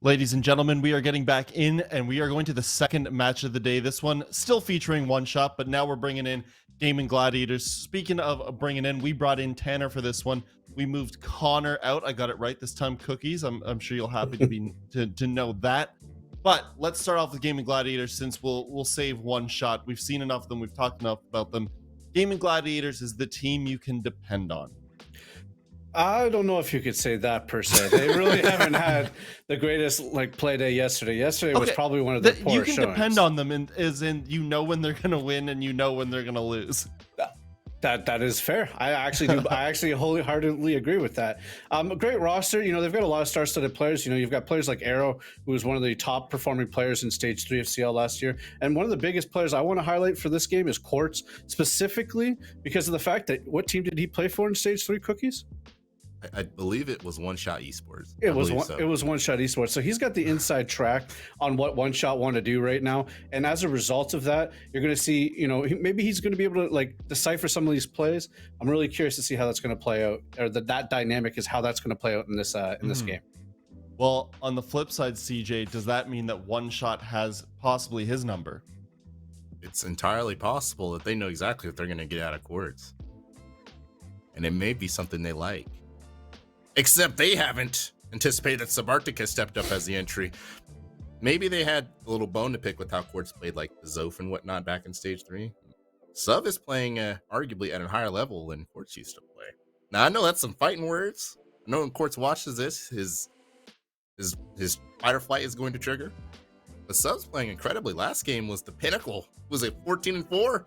Ladies and gentlemen, we are getting back in and we are going to the second match of the day. This one still featuring one shot, but now we're bringing in Gaimin Gladiators. Speaking of bringing in, we brought in Tanner for this one. We moved Connor out. I got it right this time, Cookies. I'm sure you'll happy to be to know that. But let's start off with Gaimin Gladiators since we'll save one shot. We've seen enough of them. We've talked enough about them. Gaimin Gladiators is the team you can depend on. I don't know if you could say that per se. They really haven't had the greatest Playday yesterday. Yesterday was probably one of the poor You can showings. depend on them, as in you know when they're going to win and you know when they're going to lose. That is fair. I actually do. I actually wholeheartedly agree with that. A great roster. You know, they've got a lot of star-studded players. You know, you've got players like Arrow, who was one of the top performing players in Stage 3 of CL last year. And one of the biggest players I want to highlight for this game is Quartz, specifically because of the fact that what team did he play for in Stage 3, Cookies? I believe it was One Shot Esports. It was One Shot Esports. So he's got the inside track on what One Shot want to do right now. And as a result of that, you're going to see, you know, maybe he's going to be able to decipher some of these plays. I'm really curious to see how that's going to play out, or that dynamic is how that's going to play out in this this game. Well, on the flip side, CJ, does that mean that One Shot has possibly his number? It's entirely possible that they know exactly what they're going to get out of Quartz. And it may be something they like. Except they haven't anticipated that Subarctic has stepped up as the entry. Maybe they had a little bone to pick with how Quartz played like the Zof and whatnot back in Stage 3. Sub is playing arguably at a higher level than Quartz used to play. Now, I know that's some fighting words. I know when Quartz watches this, his fight or flight is going to trigger. But Sub's playing incredibly. Last game was the pinnacle. Was it 14-4?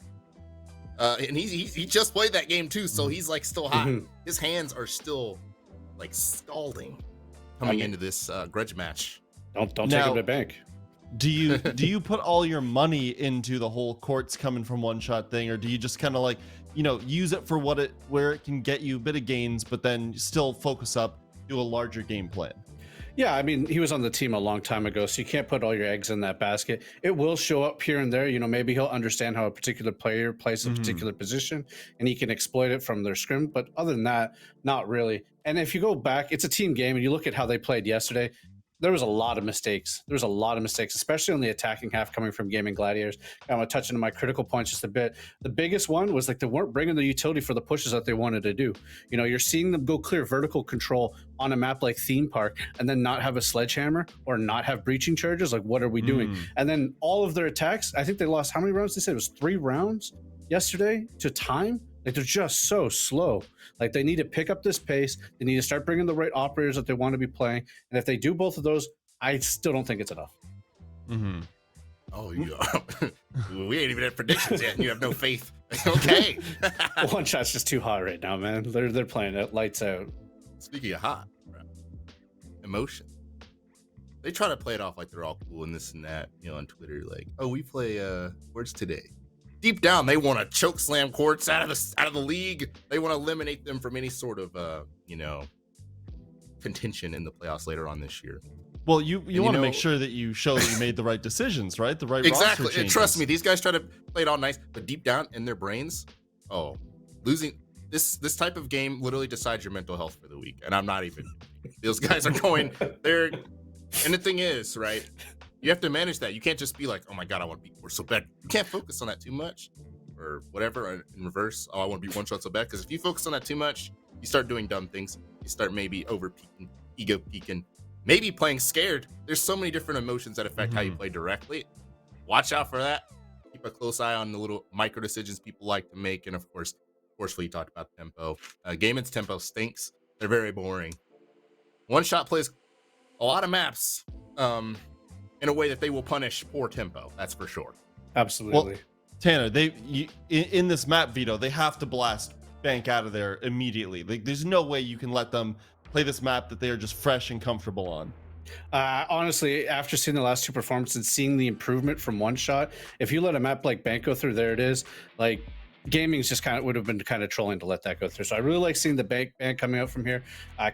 And he just played that game too, so he's still hot. His hands are still scalding coming into this grudge match. Don't take him to bank. Do you put all your money into the whole Quartz coming from One Shot thing, or do you just kind of use it for where it can get you a bit of gains, but then still focus up, do a larger game plan? Yeah, I mean, he was on the team a long time ago, so you can't put all your eggs in that basket. It will show up here and there. You know, maybe he'll understand how a particular player plays a particular position, and he can exploit it from their scrim. But other than that, not really. And if you go back, it's a team game, and you look at how they played yesterday. There was a lot of mistakes. Especially on the attacking half coming from Gaimin Gladiators. I'm going to touch into my critical points just a bit. The biggest one was they weren't bringing the utility for the pushes that they wanted to do. You know, you're seeing them go clear vertical control on a map like Theme Park and then not have a sledgehammer or not have breaching charges. What are we doing? And then all of their attacks, I think they lost, how many rounds? They said it was 3 rounds yesterday to time. They're just so slow. They need to pick up this pace. They need to start bringing the right operators that they want to be playing. And if they do both of those, I still don't think it's enough. Oh, we ain't even had predictions yet, and you have no faith. Okay. One Shot's just too hot right now, man. They're playing it lights out. Speaking of hot, bro, emotion. They try to play it off like they're all cool and this and that, on Twitter. We play words today. Deep down, they want to choke slam Quartz out of the league. They want to eliminate them from any sort of contention in the playoffs later on this year. Well, you want to make sure that you show that you made the right decisions, right? The right roster changes. And trust me, these guys try to play it all nice, but deep down in their brains, losing this type of game literally decides your mental health for the week. And I'm not even. Those guys are going there. And the thing is, right? You have to manage that. You can't just be like, oh my God, I want to beat Quartz so bad. You can't focus on that too much or whatever. In reverse, I want to beat One Shot so bad. Because if you focus on that too much, you start doing dumb things. You start maybe over peaking, ego peaking, maybe playing scared. There's so many different emotions that affect how you play directly. Watch out for that. Keep a close eye on the little micro decisions people like to make. And of course, you talked about tempo. Gaimin's tempo stinks. They're very boring. One Shot plays a lot of maps. In a way that they will punish poor tempo, that's for sure. Absolutely. Well, Tanner, in this map veto, they have to blast Bank out of there immediately. There's no way you can let them play this map that they are just fresh and comfortable on. Honestly, after seeing the last 2 performances and seeing the improvement from One Shot, if you let a map like Bank go through, there it is. Gaming's just would have been trolling to let that go through. So I really like seeing the bank coming out from here.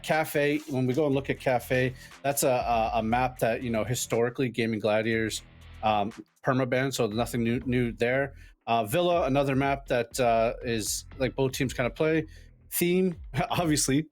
Cafe, when we go and look at Cafe, that's a map that, historically Gaimin Gladiators permaban, so nothing new there. Villa, another map that is both teams kind of play. theme, obviously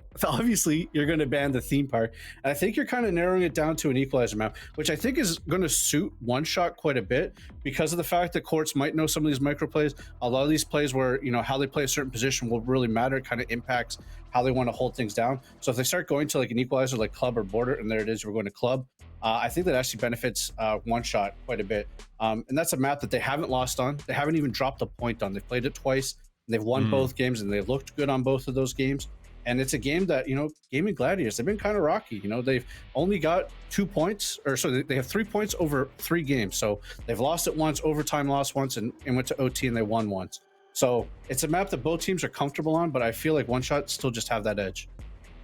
you're going to ban the theme part. And I think you're kind of narrowing it down to an equalizer map, which I think is going to suit one shot quite a bit because of the fact that courts might know some of these micro plays. A lot of these plays where, you know, how they play a certain position will really matter. It kind of impacts how they want to hold things down. So if they start going to like an equalizer like club or border, and there it is, we're going to club, I think that actually benefits one shot quite a bit. And that's a map that they haven't lost on. They haven't even dropped a point on. They've played it twice. They've won both games, and they've looked good on both of those games. And it's a game that, you know, Gaimin Gladiators, they've been kind of rocky. You know, they've only got 2 points, or so they have 3 points over 3 games. So they've lost it once, overtime lost once, and went to OT and they won once. So it's a map that both teams are comfortable on, but I feel like one shot still just have that edge.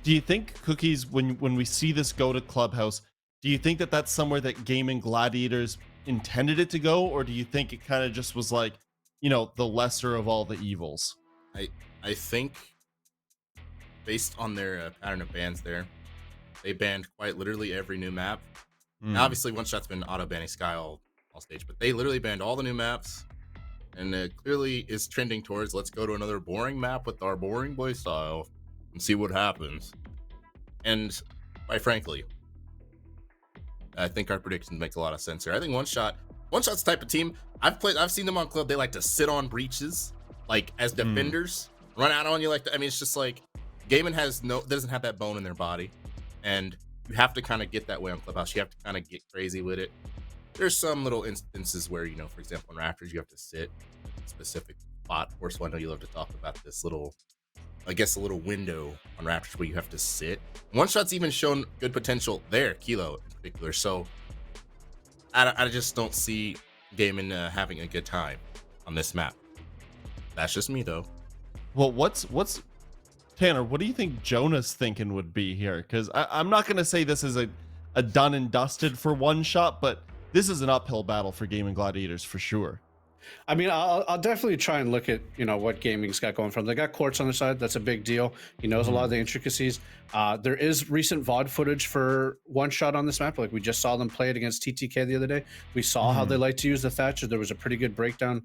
Do you think, Cookies, when we see this go to Clubhouse, do you think that that's somewhere that Gaimin Gladiators intended it to go, or do you think it kind of just was like, you know, the lesser of all the evils? I think based on their pattern of bans there, they banned quite literally every new map. Now, obviously, one shot's been auto banning Sky all stage, but they literally banned all the new maps, and it clearly is trending towards let's go to another boring map with our boring play style and see what happens. And quite frankly, I think our predictions make a lot of sense here. I think one shot's the type of team I've seen them on club. They like to sit on breaches, like as defenders, run out on you like that. I mean, it's just like Gaimin doesn't have that bone in their body, and you have to kind of get that way on Clubhouse. You have to kind of get crazy with it. There's some little instances where, you know, for example, in Raptors, you have to sit in a specific spot. Of course, I know you love to talk about this little, I guess, a little window on Raptors where you have to sit. One shot's even shown good potential there, Kilo in particular. So I just don't see Gaimin having a good time on this map. That's just me, though. Well, what's Tanner? What do you think Jonah's thinking would be here? Because I'm not going to say this is a done and dusted for one shot, but this is an uphill battle for Gaimin Gladiators for sure. I mean, I'll definitely try and look at, you know, what Gaming's got going from. They got Quartz on their side. That's a big deal. He knows a lot of the intricacies. There is recent VOD footage for one shot on this map. Like we just saw them play it against TTK the other day. We saw how they like to use the Thatcher. There was a pretty good breakdown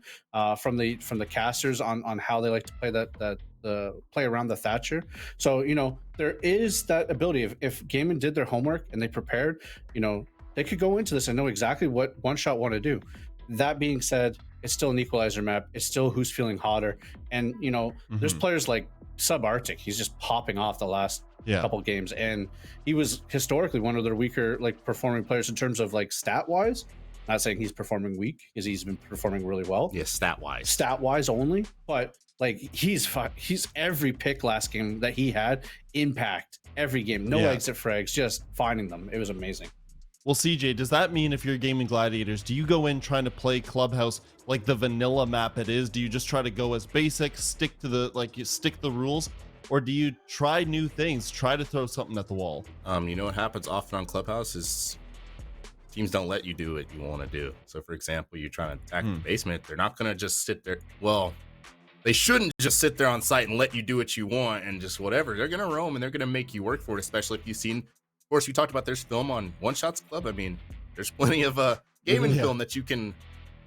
from the casters on how they like to play the play around the Thatcher. So, you know, there is that ability. If Gaimin did their homework and they prepared, you know, they could go into this and know exactly what one shot want to do. That being said, it's still an equalizer map. It's still who's feeling hotter. And, you know, there's players like Subarctic. He's just popping off the last couple games. And he was historically one of their weaker, like, performing players in terms of, like, stat-wise. Not saying he's performing weak, because he's been performing really well. Yeah, stat-wise. Stat-wise only. But, like, he's every pick last game that he had, impact every game. No exit frags, just finding them. It was amazing. Well, CJ, does that mean if you're Gaimin Gladiators, do you go in trying to play Clubhouse like the vanilla map it is? Do you just try to go as basic, stick to the rules, or do you try new things, try to throw something at the wall? You know what happens often on Clubhouse is teams don't let you do what you want to do. So, for example, you're trying to attack the basement. They're not going to just sit there. Well, they shouldn't just sit there on site and let you do what you want and just whatever. They're going to roam and they're going to make you work for it, especially if you've seen. Of course, we talked about there's film on One Shots Club. I mean, there's plenty of gaming film that you can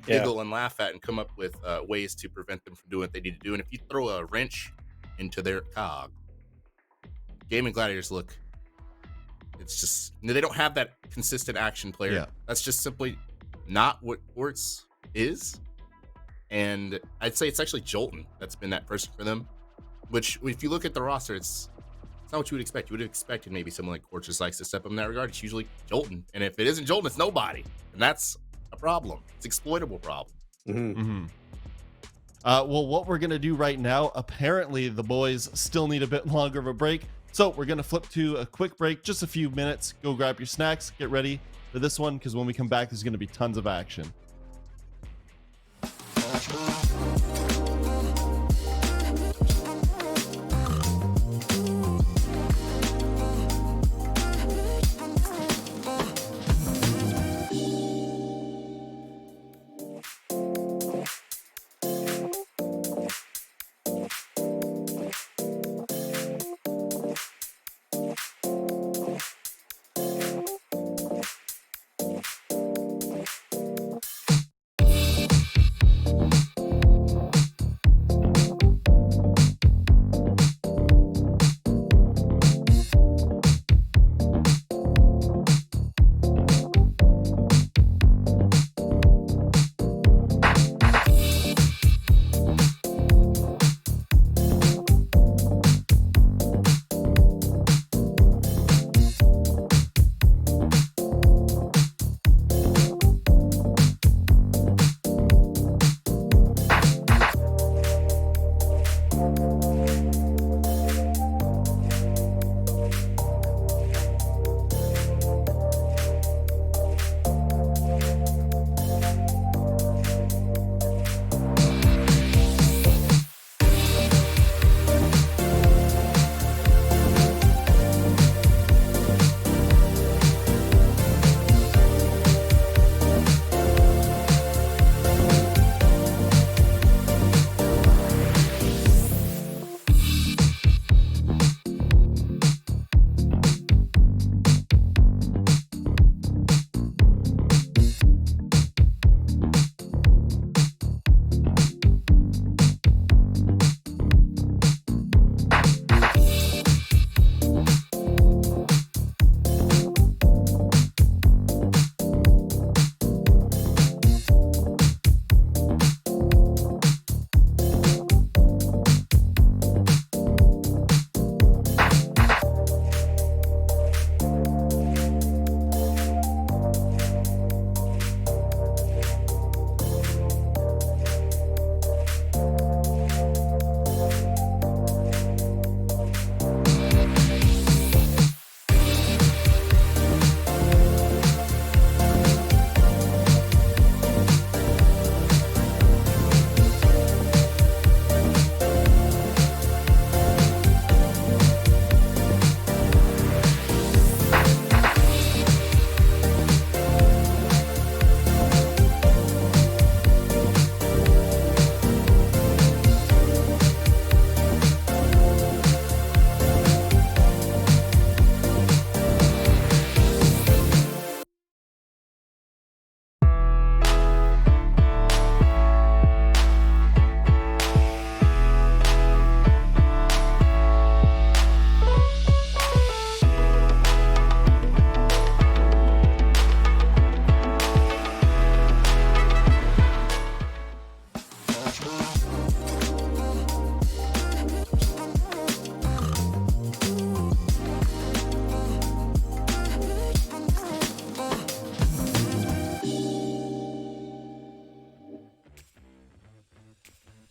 giggle and laugh at and come up with ways to prevent them from doing what they need to do. And if you throw a wrench into their cog, Gaimin Gladiators it's just, they don't have that consistent action player. Yeah. That's just simply not what Quartz is. And I'd say it's actually Jolton that's been that person for them, which if you look at the roster, it's not what you would expect. You would have expected maybe someone like Quartz just likes to step up in that regard. It's usually Jolton. And if it isn't Jolton, it's nobody. And that's a problem. It's an exploitable problem. Well, what we're going to do right now, apparently the boys still need a bit longer of a break. So we're going to flip to a quick break, just a few minutes. Go grab your snacks, get ready for this one, because when we come back, there's going to be tons of action.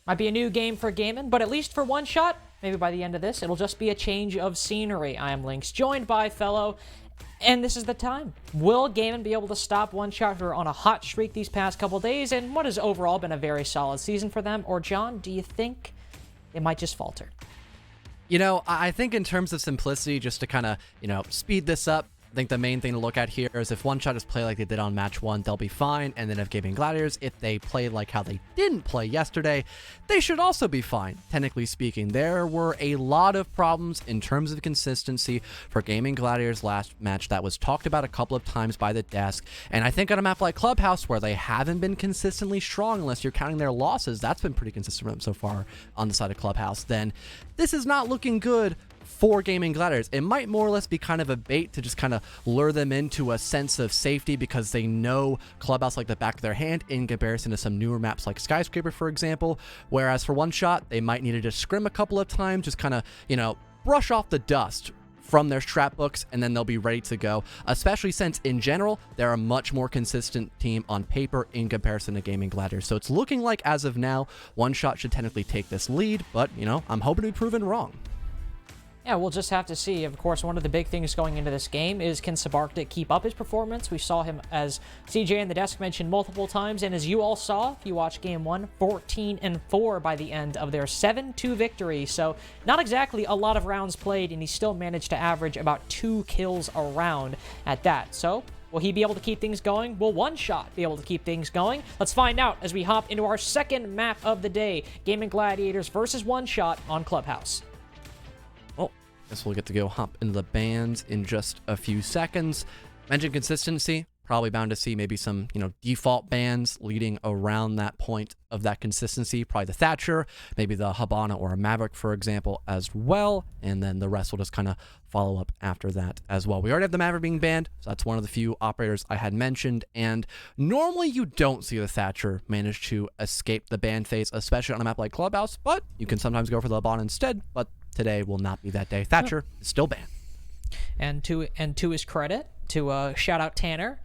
Might be a new game for Gaimin, but at least for one shot, maybe by the end of this, it'll just be a change of scenery. I am Lynx, joined by Fellow, and this is the time. Will Gaimin be able to stop One Shot on a hot streak these past couple days, and what has overall been a very solid season for them? Or, John, do you think it might just falter? You know, I think in terms of simplicity, just to kind of, speed this up, I think the main thing to look at here is if One Shot is play like they did on match 1, they'll be fine. And then if Gaimin Gladiators, if they play like how they didn't play yesterday, they should also be fine, technically speaking. There were a lot of problems in terms of consistency for Gaimin Gladiators last match that was talked about a couple of times by the desk. And I think on a map like Clubhouse, where they haven't been consistently strong, unless you're counting their losses, that's been pretty consistent for them so far on the side of Clubhouse, then this is not looking good for Gaimin Gladiators. It might more or less be kind of a bait to just kind of lure them into a sense of safety because they know Clubhouse like the back of their hand in comparison to some newer maps like Skyscraper, for example. Whereas for One Shot, they might need to just scrim a couple of times, just kind of, brush off the dust from their strat books, and then they'll be ready to go, especially since in general they're a much more consistent team on paper in comparison to Gaimin Gladiators. So it's looking like as of now One Shot should technically take this lead, but I'm hoping to be proven wrong. Yeah, we'll just have to see. Of course, one of the big things going into this game is, can Sabarktic keep up his performance? We saw him, as CJ and the desk mentioned, multiple times, and as you all saw, if you watched Game 1, 14-4 by the end of their 7-2 victory. So not exactly a lot of rounds played, and he still managed to average about 2 kills a round at that. So will he be able to keep things going? Will One Shot be able to keep things going? Let's find out as we hop into our second map of the day, Gaimin Gladiators versus One Shot on Clubhouse. Guess we'll get to go hop into the bands in just a few seconds. Mentioned consistency, probably bound to see maybe some, default bands leading around that point of that consistency. Probably the Thatcher, maybe the Habana or a Maverick, for example, as well. And then the rest will just kind of follow up after that as well. We already have the Maverick being banned, so that's one of the few operators I had mentioned. And normally you don't see the Thatcher manage to escape the ban phase, especially on a map like Clubhouse, but you can sometimes go for the Habana instead. But today will not be that day. Thatcher is still banned. And to his credit, to shout out Tanner,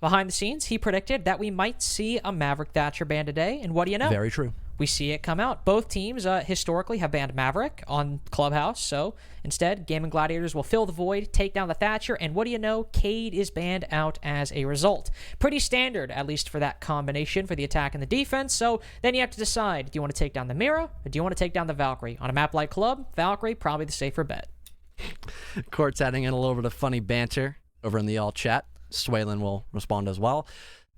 behind the scenes, he predicted that we might see a Maverick Thatcher ban today. And what do you know? Very true. We see it come out. Both teams historically have banned Maverick on Clubhouse, so instead, Gaimin Gladiators will fill the void, take down the Thatcher, and what do you know? Cade is banned out as a result. Pretty standard, at least for that combination for the attack and the defense, so then you have to decide, do you want to take down the Mira, or do you want to take down the Valkyrie? On a map like Club, Valkyrie, probably the safer bet. Court's adding in a little bit of funny banter over in the all chat. Swaylin will respond as well.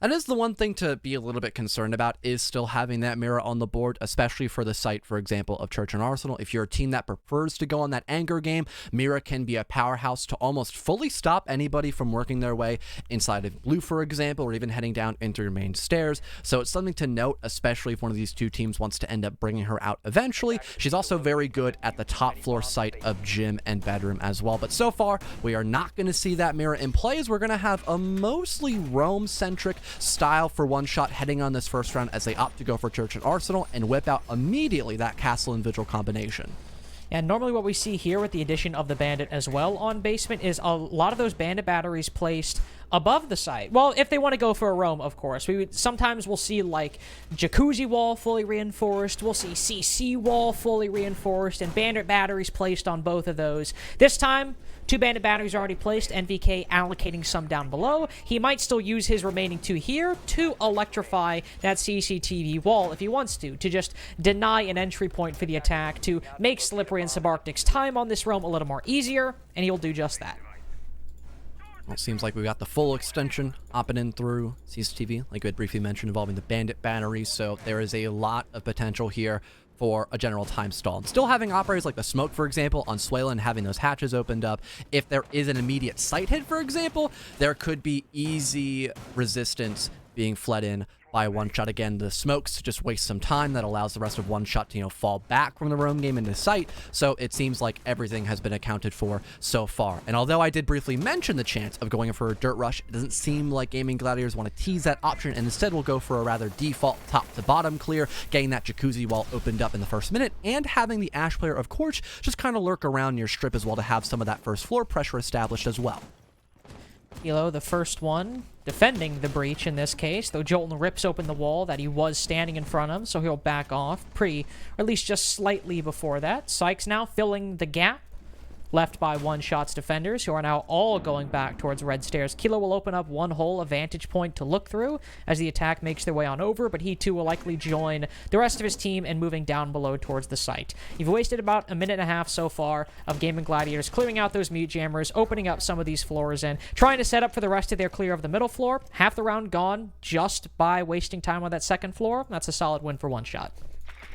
That is the one thing to be a little bit concerned about, is still having that mirror on the board, especially for the site, for example, of Church and Arsenal. If you're a team that prefers to go on that anger game, Mira can be a powerhouse to almost fully stop anybody from working their way inside of blue, for example, or even heading down into your main stairs. So it's something to note, especially if one of these two teams wants to end up bringing her out eventually. She's also very good at the top floor site of gym and bedroom as well. But so far, we are not going to see that Mira in play, as we're going to have a mostly roam-centric style for One Shot heading on this first round, as they opt to go for Church and Arsenal and whip out immediately that Castle and Vigil combination. And normally what we see here with the addition of the Bandit as well on Basement is a lot of those Bandit batteries placed above the site. Well, if they want to go for a roam, of course. Sometimes we'll see like Jacuzzi wall fully reinforced, we'll see CC wall fully reinforced, and Bandit batteries placed on both of those. This time, 2 Bandit batteries are already placed, NVK allocating some down below. He might still use his remaining 2 here to electrify that CCTV wall if he wants to just deny an entry point for the attack, to make Slippery and Sabarktic's time on this roam a little more easier, and he'll do just that. Well, it seems like we got the full extension hopping in through CCTV, like we had briefly mentioned, involving the Bandit batteries, so there is a lot of potential here for a general time stall. And still having operators like the Smoke, for example, on Swaylin, having those hatches opened up. If there is an immediate site hit, for example, there could be easy resistance being fled in by One Shot. Again, the Smokes just waste some time that allows the rest of One Shot to, fall back from the roam game into sight. So it seems like everything has been accounted for so far. And although I did briefly mention the chance of going for a Dirt Rush, it doesn't seem like Gaimin Gladiators want to tease that option, and instead will go for a rather default top to bottom clear, getting that Jacuzzi wall opened up in the first minute, and having the Ash player, of course, just kind of lurk around near strip as well to have some of that first floor pressure established as well. Kilo, the first one, defending the breach in this case, though Jolton rips open the wall that he was standing in front of, so he'll back off or at least just slightly before that. Sykes now filling the gap left by One Shot's defenders, who are now all going back towards red stairs. Kilo will open up one hole, a vantage point to look through as the attack makes their way on over, but he too will likely join the rest of his team in moving down below towards the site. You've wasted about a minute and a half so far of Gaimin Gladiators clearing out those mute jammers, opening up some of these floors and trying to set up for the rest of their clear of the middle floor. Half the round gone just by wasting time on that second floor. That's a solid win for One Shot.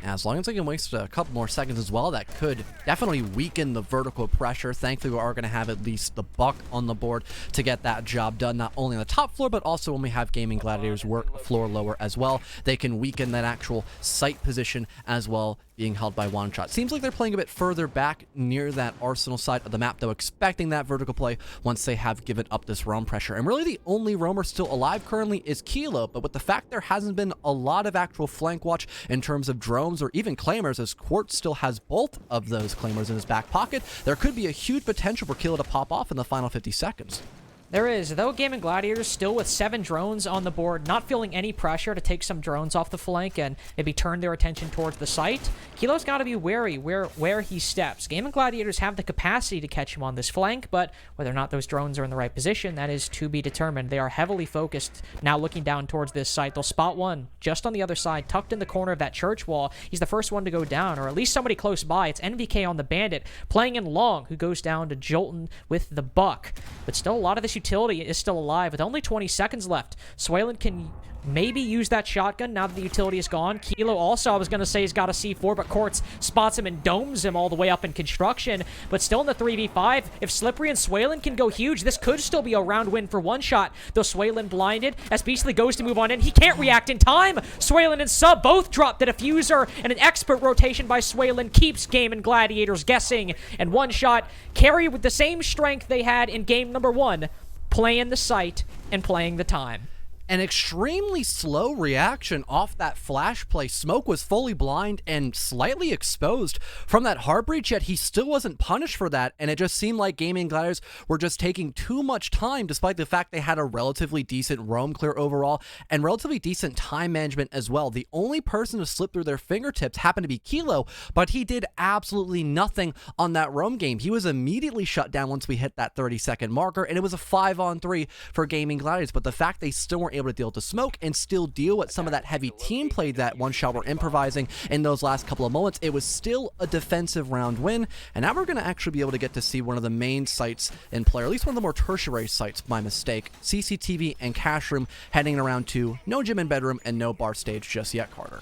As long as they can waste a couple more seconds as well, that could definitely weaken the vertical pressure. Thankfully, we are going to have at least the buck on the board to get that job done, not only on the top floor, but also when we have Gaimin Gladiators work a floor lower as well. They can weaken that actual site position as well, being held by One Shot. Seems like they're playing a bit further back near that Arsenal side of the map, though, expecting that vertical play once they have given up this roam pressure. And really the only roamer still alive currently is Kilo, but with the fact there hasn't been a lot of actual flank watch in terms of drones or even claimers, as Quartz still has both of those claimers in his back pocket, there could be a huge potential for Kilo to pop off in the final 50 seconds. There is, though Gaimin Gladiators still with 7 drones on the board, not feeling any pressure to take some drones off the flank and maybe turn their attention towards the site. Kilo's got to be wary where he steps. Gaimin Gladiators have the capacity to catch him on this flank, but whether or not those drones are in the right position, that is to be determined. They are heavily focused now looking down towards this site. They'll spot one just on the other side, tucked in the corner of that church wall. He's the first one to go down, or at least somebody close by. It's NVK on the Bandit, playing in long, who goes down to Jolton with the buck. But still, a lot of this utility is still alive with only 20 seconds left. Swaylen can maybe use that shotgun now that the utility is gone. Kilo also, I was going to say, he's got a C4, but Quartz spots him and domes him all the way up in construction. But still in the 3v5, if Slippery and Swaylen can go huge, this could still be a round win for One Shot. Though Swaylen blinded, as Beastly goes to move on in, he can't react in time. Swaylen and Sub both drop the diffuser, and an expert rotation by Swaylen keeps Gaimin Gladiators guessing. And One Shot carry with the same strength they had in game number 1, playing the site and playing the time. An extremely slow reaction off that flash play. Smoke was fully blind and slightly exposed from that hard breach, yet he still wasn't punished for that, and it just seemed like Gaimin Gladiators were just taking too much time, despite the fact they had a relatively decent roam clear overall and relatively decent time management as well. The only person to slip through their fingertips happened to be Kilo, but he did absolutely nothing on that roam game. He was immediately shut down once we hit that 30-second marker, and it was a 5-on-3 for Gaimin Gladiators, but the fact they still weren't able to deal with the smoke and still deal with some of that heavy team play that One Shot were improvising in those last couple of moments, it was still a defensive round win. And now we're going to actually be able to get to see one of the main sites in play, or at least one of the more tertiary sites, by mistake. CCTV and Cash Room heading around to no gym and bedroom and no bar stage just yet, Carter.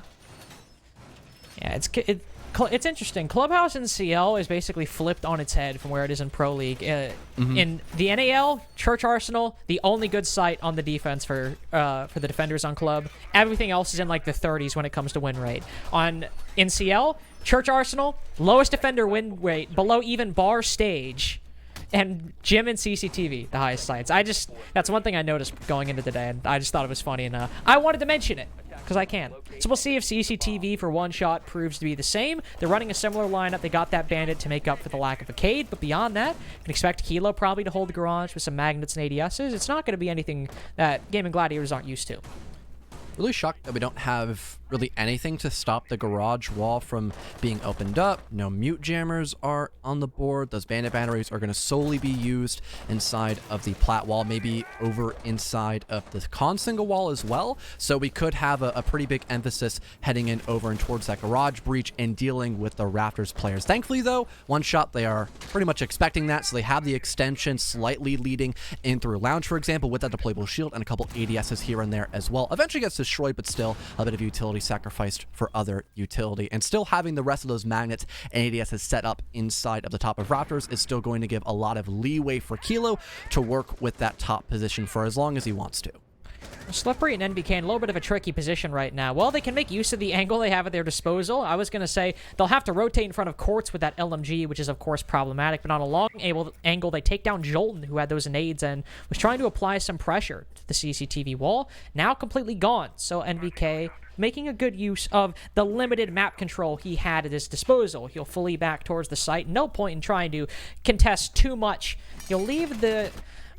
Yeah, it's interesting. Clubhouse in CL is basically flipped on its head from where it is in Pro League. In the NAL, Church Arsenal, the only good site on the defense for the defenders on Club. Everything else is in like the 30s when it comes to win rate. In CL, Church Arsenal, lowest defender win rate, below even bar stage. And Gym and CCTV, the highest sites. That's one thing I noticed going into the day, and I just thought it was funny, and I wanted to mention it, because I can. So we'll see if CCTV for One Shot proves to be the same. They're running a similar lineup. They got that Bandit to make up for the lack of a Cade, but beyond that, you can expect Kilo probably to hold the garage with some magnets and ADSs. It's not going to be anything that Gaimin Gladiators aren't used to. Really shocked that we don't have really anything to stop the garage wall from being opened up. No mute jammers are on the board. Those bandit batteries are going to solely be used inside of the plat wall, maybe over inside of the con single wall as well. So we could have a pretty big emphasis heading in over and towards that garage breach and dealing with the Raptors players. Thankfully, though, One Shot, they are pretty much expecting that, so they have the extension slightly leading in through Lounge, for example, with that deployable shield and a couple ADSs here and there as well. Eventually gets destroyed, but still a bit of utility sacrificed for other utility, and still having the rest of those magnets and ADSs set up inside of the top of Raptors is still going to give a lot of leeway for Kilo to work with that top position for as long as he wants to. Slippery and NBK in a little bit of a tricky position right now. Well, they can make use of the angle they have at their disposal. I was going to say they'll have to rotate in front of Quartz with that LMG, which is, of course, problematic. But on a long angle, they take down Jolton, who had those nades and was trying to apply some pressure to the CCTV wall. Now completely gone. So NBK making a good use of the limited map control he had at his disposal. He'll fully back towards the site. No point in trying to contest too much. He'll leave the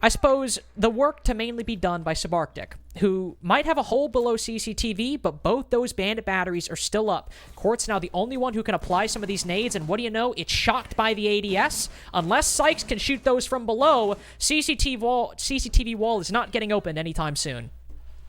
I suppose the work to mainly be done by Subarctic, who might have a hole below CCTV, but both those bandit batteries are still up. Court's now the only one who can apply some of these nades, and what do you know? It's shocked by the ADS. Unless Sykes can shoot those from below, CCTV wall is not getting opened anytime soon.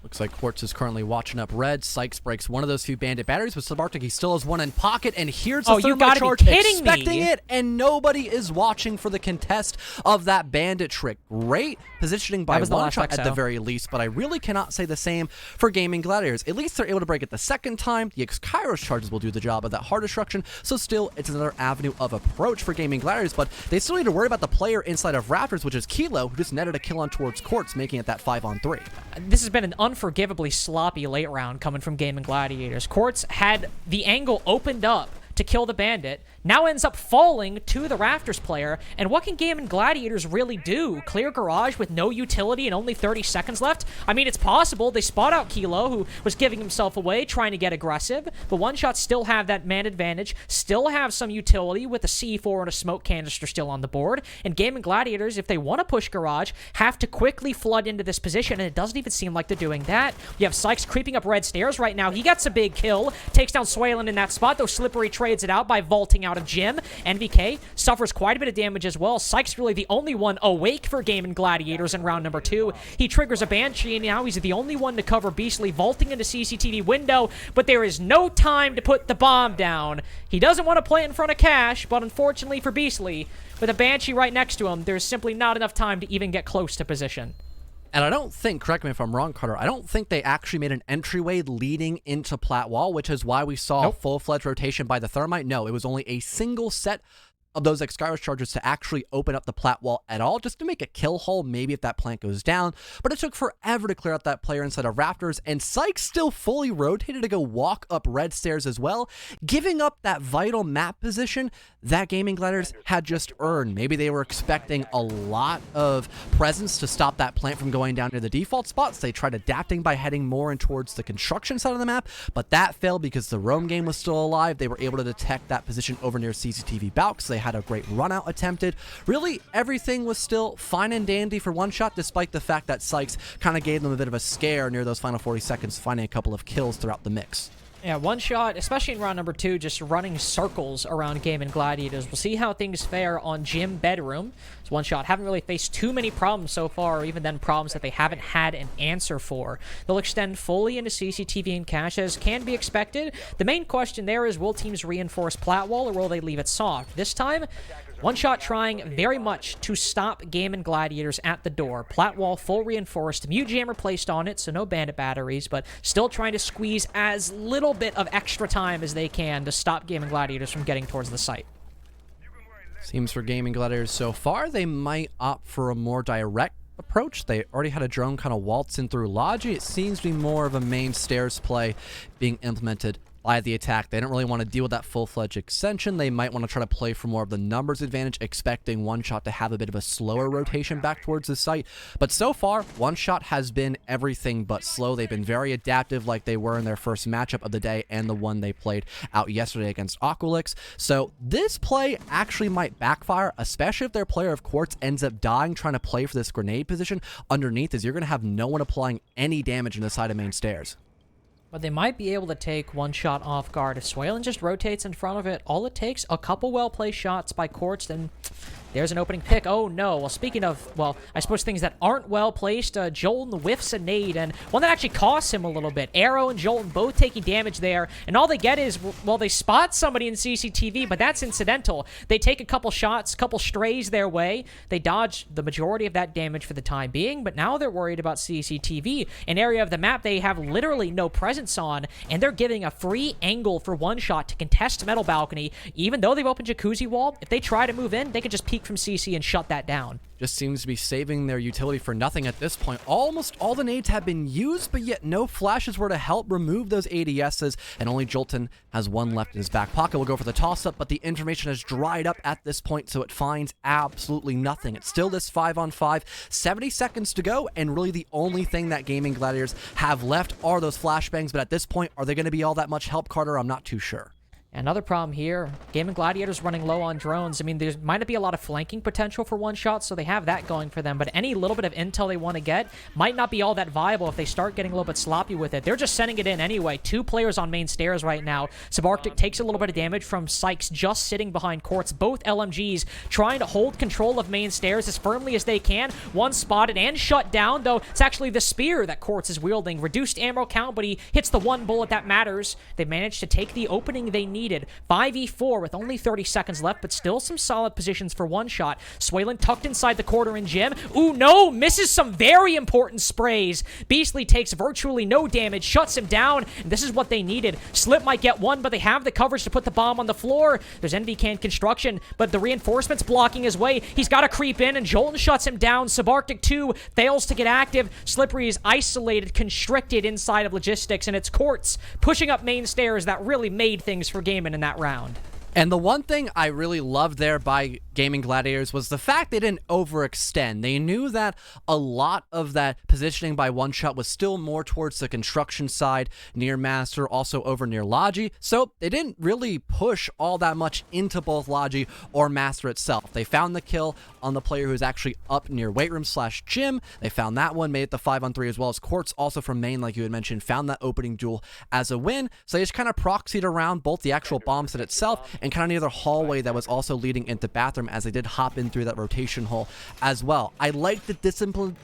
Looks like Quartz is currently watching up red. Sykes breaks one of those few bandit batteries, but Subarctic, he still has one in pocket, and here's the you gotta charge, be kidding expecting me. it, and nobody is watching for the contest of that bandit trick. Great positioning by One Shot at the very least, but I really cannot say the same for Gaimin Gladiators. At least they're able to break it the second time. The Kairos charges will do the job of that hard destruction, so still, it's another avenue of approach for Gaimin Gladiators, but they still need to worry about the player inside of Raptors, which is Kilo, who just netted a kill on towards Quartz, making it that 5-on-3. This has been an unforgivably sloppy late round coming from Gaimin Gladiators. Quartz had the angle opened up to kill the bandit, now ends up falling to the Raptors player, and what can Gaimin Gladiators really do? Clear garage with no utility and only 30 seconds left? I mean, it's possible. They spot out Kilo, who was giving himself away, trying to get aggressive, but One Shot still have that man advantage, still have some utility with a C4 and a smoke canister still on the board, and Gaimin Gladiators, if they want to push garage, have to quickly flood into this position, and it doesn't even seem like they're doing that. You have Sykes creeping up red stairs right now. He gets a big kill, takes down Swalen in that spot, though Slippery trades it out by vaulting out of Jim. NVK suffers quite a bit of damage as well. Sykes really the only one awake for Gaimin Gladiators in round number 2. He triggers a Banshee, and now he's the only one to cover Beastly, vaulting into CCTV window, but there is no time to put the bomb down. He doesn't want to play it in front of Cash, but unfortunately for Beastly, with a Banshee right next to him, there's simply not enough time to even get close to position. And I don't think, correct me if I'm wrong, Carter, I don't think they actually made an entryway leading into Plat Wall, which is why we saw a full-fledged rotation by the Thermite. No, it was only a single set of those Skyros charges to actually open up the Plat Wall at all, just to make a kill hole, maybe if that plant goes down. But it took forever to clear out that player inside of Raptors, and Sykes still fully rotated to go walk up red stairs as well, giving up that vital map position that Gaimin Gladiators had just earned. Maybe they were expecting a lot of presence to stop that plant from going down to the default spots. They tried adapting by heading more in towards the construction side of the map, but that failed because the roam game was still alive. They were able to detect that position over near CCTV Balk, so they had a great run out attempted. Really, everything was still fine and dandy for One Shot, despite the fact that Sykes kind of gave them a bit of a scare near those final 40 seconds, finding a couple of kills throughout the mix. Yeah, One Shot, especially in round number 2, just running circles around Gaimin Gladiators. We'll see how things fare on Gym Bedroom. So One Shot haven't really faced too many problems so far, or even then problems that they haven't had an answer for. They'll extend fully into CCTV and Cache, as can be expected. The main question there is, will teams reinforce Plat Wall, or will they leave it soft? This time, One Shot trying very much to stop Gaimin Gladiators at the door. Plat Wall full reinforced, Mute Jammer placed on it, so no bandit batteries, but still trying to squeeze as little bit of extra time as they can to stop Gaimin Gladiators from getting towards the site. Seems for Gaimin Gladiators so far, they might opt for a more direct approach. They already had a drone kind of waltz in through Logi. It seems to be more of a main stairs play being implemented by the attack. They don't really want to deal with that full-fledged extension. They might want to try to play for more of the numbers advantage, expecting One Shot to have a bit of a slower rotation back towards the site. But so far, One Shot has been everything but slow. They've been very adaptive, like they were in their first matchup of the day and the one they played out yesterday against Aqualix. So this play actually might backfire, especially if their player of Quartz ends up dying trying to play for this grenade position underneath, as you're going to have no one applying any damage in the side of main stairs. But they might be able to take One Shot off guard. If Swalen just rotates in front of it, all it takes, a couple well-placed shots by Quartz, and there's an opening pick. Oh, no. Well, speaking of, well, I suppose things that aren't well-placed, Jolton whiffs a nade, and one that actually costs him a little bit. Arrow and Jolton both taking damage there, and all they get is, well, they spot somebody in CCTV, but that's incidental. They take a couple shots, couple strays their way. They dodge the majority of that damage for the time being, but now they're worried about CCTV, an area of the map they have literally no presence on, and they're giving a free angle for One Shot to contest Metal Balcony. Even though they've opened Jacuzzi Wall, if they try to move in, they could just peek from CC and shut that down. Just seems to be saving their utility for nothing at this point. Almost all the nades have been used, but yet no flashes were to help remove those ADSs, and only Jolton has one left in his back pocket. We'll go for the toss-up, but the information has dried up at this point, so it finds absolutely nothing. It's still this 5-on-5, 70 seconds to go, and really the only thing that Gaimin Gladiators have left are those flashbangs, but at this point, are they going to be all that much help, Carter? I'm not too sure. Another problem here, Gaimin Gladiators running low on drones. I mean, there might not be a lot of flanking potential for one shot, so they have that going for them, but any little bit of intel they want to get might not be all that viable if they start getting a little bit sloppy with it. They're just sending it in anyway. 2 players on main stairs right now. Subarctic takes a little bit of damage from Sykes just sitting behind Quartz. Both LMGs trying to hold control of main stairs as firmly as they can. One spotted and shut down, though it's actually the spear that Quartz is wielding. Reduced ammo count, but he hits the one bullet that matters. They managed to take the opening they needed. 5v4 with only 30 seconds left, but still some solid positions for one shot. Swaylin tucked inside the quarter in Jim. Ooh, no! Misses some very important sprays. Beastly takes virtually no damage, shuts him down, and this is what they needed. Slip might get one, but they have the coverage to put the bomb on the floor. There's NVK in construction, but the reinforcements blocking his way. He's got to creep in, and Jolton shuts him down. Subarctic 2 fails to get active. Slippery is isolated, constricted inside of logistics, and it's Quartz pushing up main stairs that really made things for Gaimin in that round. And the one thing I really loved there by Gaimin Gladiators was the fact they didn't overextend. They knew that a lot of that positioning by One Shot was still more towards the construction side, near Master, also over near Logi, so they didn't really push all that much into both Logi or Master itself. They found the kill on the player who's actually up near weight room / gym. They found that one, made it the 5-on-3 as well as Quartz, also from main, like you had mentioned, found that opening duel as a win. So they just kind of proxied around both the actual bomb set itself and kind of near the hallway that was also leading into bathroom, as they did hop in through that rotation hole as well. I like the discipline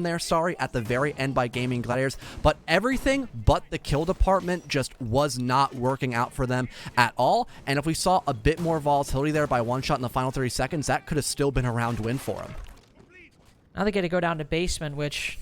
there, at the very end by Gaimin Gladiators, but everything but the kill department just was not working out for them at all. And if we saw a bit more volatility there by One Shot in the final 30 seconds, that could have still been a round win for them. Now they get to go down to basement, which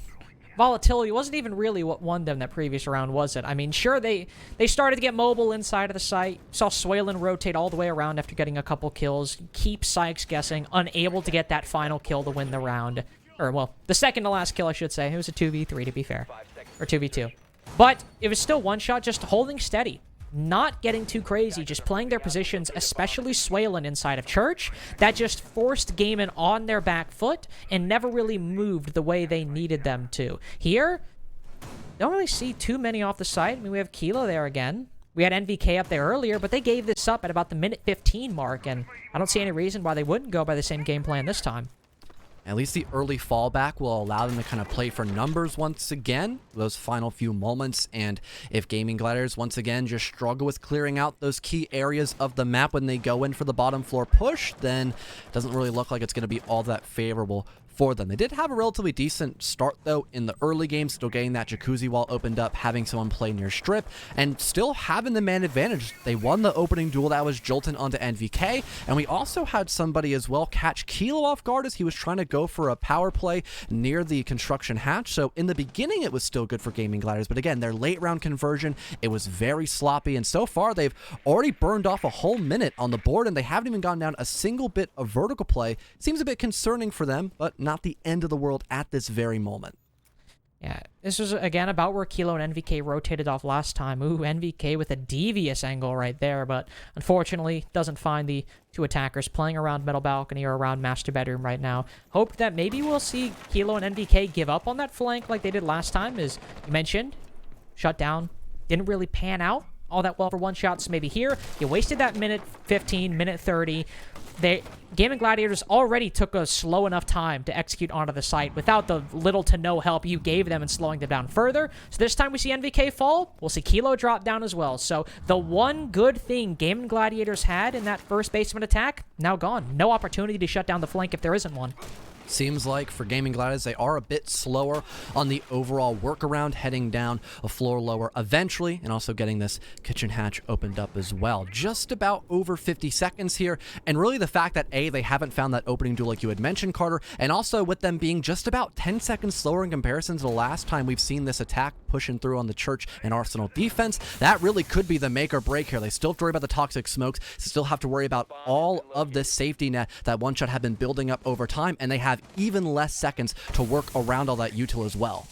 volatility wasn't even really what won them that previous round, was it? I mean, sure, they started to get mobile inside of the site. Saw Swaylin rotate all the way around after getting a couple kills. Keep Sykes guessing, unable to get that final kill to win the round. Or, well, the second to last kill, I should say. It was a 2v3, to be fair. Or 2v2. But it was still One Shot, just holding steady. Not getting too crazy, just playing their positions, especially Swaylin inside of Church, that just forced Gaimin on their back foot and never really moved the way they needed them to. Here, don't really see too many off the site. I mean, we have Kilo there again. We had NVK up there earlier, but they gave this up at about the minute 15 mark, and I don't see any reason why they wouldn't go by the same game plan this time. At least the early fallback will allow them to kind of play for numbers once again, those final few moments. And if Gaimin Gladiators once again just struggle with clearing out those key areas of the map when they go in for the bottom floor push, then it doesn't really look like it's going to be all that favorable for them. They did have a relatively decent start, though, in the early game, still getting that jacuzzi wall opened up, having someone play near strip, and still having the man advantage. They won the opening duel. That was Jolton onto NVK, and we also had somebody as well catch Kilo off guard as he was trying to go for a power play near the construction hatch. So in the beginning, it was still good for Gaimin Gladiators, but again, their late round conversion, it was very sloppy, and so far, they've already burned off a whole minute on the board, and they haven't even gone down a single bit of vertical play. Seems a bit concerning for them, but not the end of the world at this very moment. Yeah, this was, again, about where Kilo and NVK rotated off last time. Ooh, NVK with a devious angle right there, but unfortunately doesn't find the two attackers playing around middle balcony or around master bedroom right now. Hope that maybe we'll see Kilo and NVK give up on that flank like they did last time, as you mentioned. Shut down. Didn't really pan out all that well for One Shots. Maybe here, you wasted that minute 15, minute 30. Gaimin Gladiators already took a slow enough time to execute onto the site without the little to no help you gave them in slowing them down further. So this time we see NVK fall, we'll see Kilo drop down as well. So the one good thing Gaimin Gladiators had in that first basement attack, now gone. No opportunity to shut down the flank if there isn't one. Seems like for Gaimin Gladiators, they are a bit slower on the overall workaround, heading down a floor lower eventually, and also getting this kitchen hatch opened up as well. Just about over 50 seconds here, and really the fact that A, they haven't found that opening duel like you had mentioned, Carter, and also with them being just about 10 seconds slower in comparison to the last time we've seen this attack pushing through on the Church and Arsenal defense, that really could be the make or break here. They still have to worry about the toxic smokes, still have to worry about all of this safety net that One Shot had been building up over time, and they have even less seconds to work around all that util as well.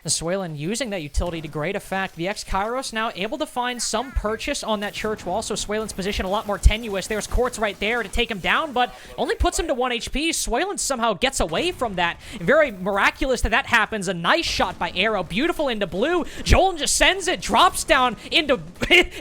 The Swaylin using that utility to great effect. VX Kairos now able to find some purchase on that church wall, so Swaylin's position a lot more tenuous. There's Quartz right there to take him down, but only puts him to 1 HP. Swaylin somehow gets away from that. Very miraculous that happens. A nice shot by Arrow. Beautiful into blue. Jolin just sends it, drops down into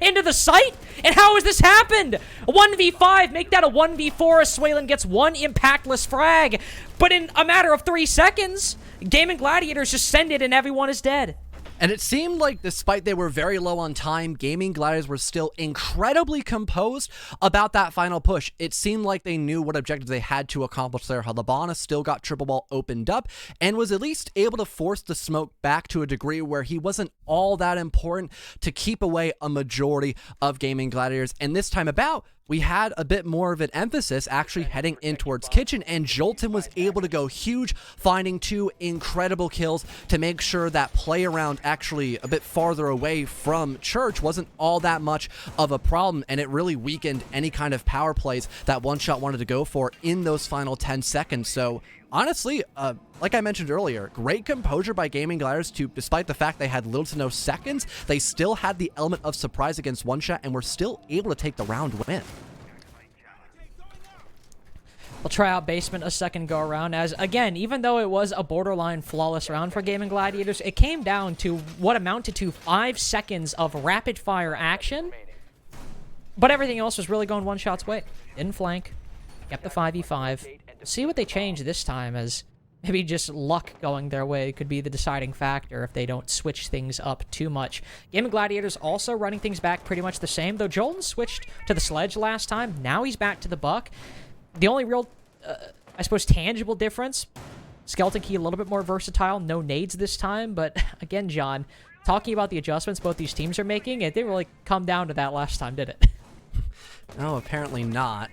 into the site. And how has this happened? A 1v5, make that a 1v4 as Swaylin gets one impactless frag. But in a matter of 3 seconds, Gaimin Gladiators just send it and everyone is dead. And it seemed like despite they were very low on time, Gaimin Gladiators were still incredibly composed about that final push. It seemed like they knew what objectives they had to accomplish there. Halabana still got triple ball opened up and was at least able to force the smoke back to a degree where he wasn't all that important to keep away a majority of Gaimin Gladiators. And this time about, we had a bit more of an emphasis actually heading in towards Kitchen, and Jolton was able to go huge, finding 2 incredible kills to make sure that play around actually a bit farther away from Church wasn't all that much of a problem, and it really weakened any kind of power plays that One Shot wanted to go for in those final 10 seconds. So honestly, like I mentioned earlier, great composure by Gaimin Gladiators to, despite the fact they had little to no seconds, they still had the element of surprise against One Shot and were still able to take the round win. We'll try out basement a second go around as, again, even though it was a borderline flawless round for Gaimin Gladiators, it came down to what amounted to 5 seconds of rapid fire action, but everything else was really going One Shot's way. Didn't flank, kept the 5v5. See what they change this time, as maybe just luck going their way could be the deciding factor if they don't switch things up too much. Gaimin Gladiators also running things back pretty much the same, though Jolton switched to the Sledge last time. Now he's back to the Buck. The only real, I suppose, tangible difference, Skeleton Key a little bit more versatile, no nades this time, but again, John, talking about the adjustments both these teams are making, it didn't really come down to that last time, did it? No, apparently not.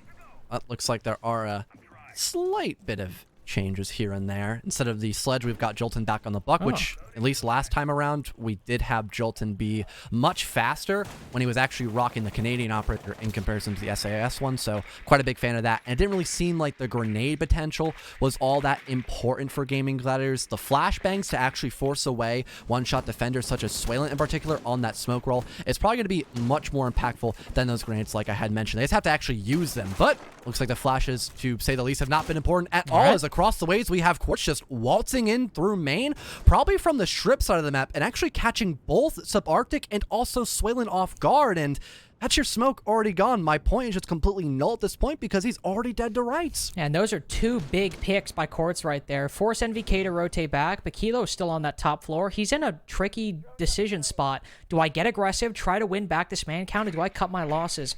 It looks like there are a slight bit of changes here and there. Instead of the Sledge, we've got Jolton back on the Buck, which, at least last time around, we did have Jolton be much faster when he was actually rocking the Canadian operator in comparison to the SAS one, so quite a big fan of that. And it didn't really seem like the grenade potential was all that important for Gaimin Gladiators. The flashbangs to actually force away one-shot defenders such as Swaylin in particular on that smoke roll is probably going to be much more impactful than those grenades like I had mentioned. They just have to actually use them, but looks like the flashes, to say the least, have not been important at all, as across the ways we have Quartz just waltzing in through main, probably from the strip side of the map, and actually catching both Subarctic and also Swaylin off guard, and that's your smoke already gone. My point is just completely null at this point because he's already dead to rights. And those are 2 big picks by Quartz right there. Force NVK to rotate back, but Kilo's still on that top floor. He's in a tricky decision spot. Do I get aggressive, try to win back this man count, or do I cut my losses?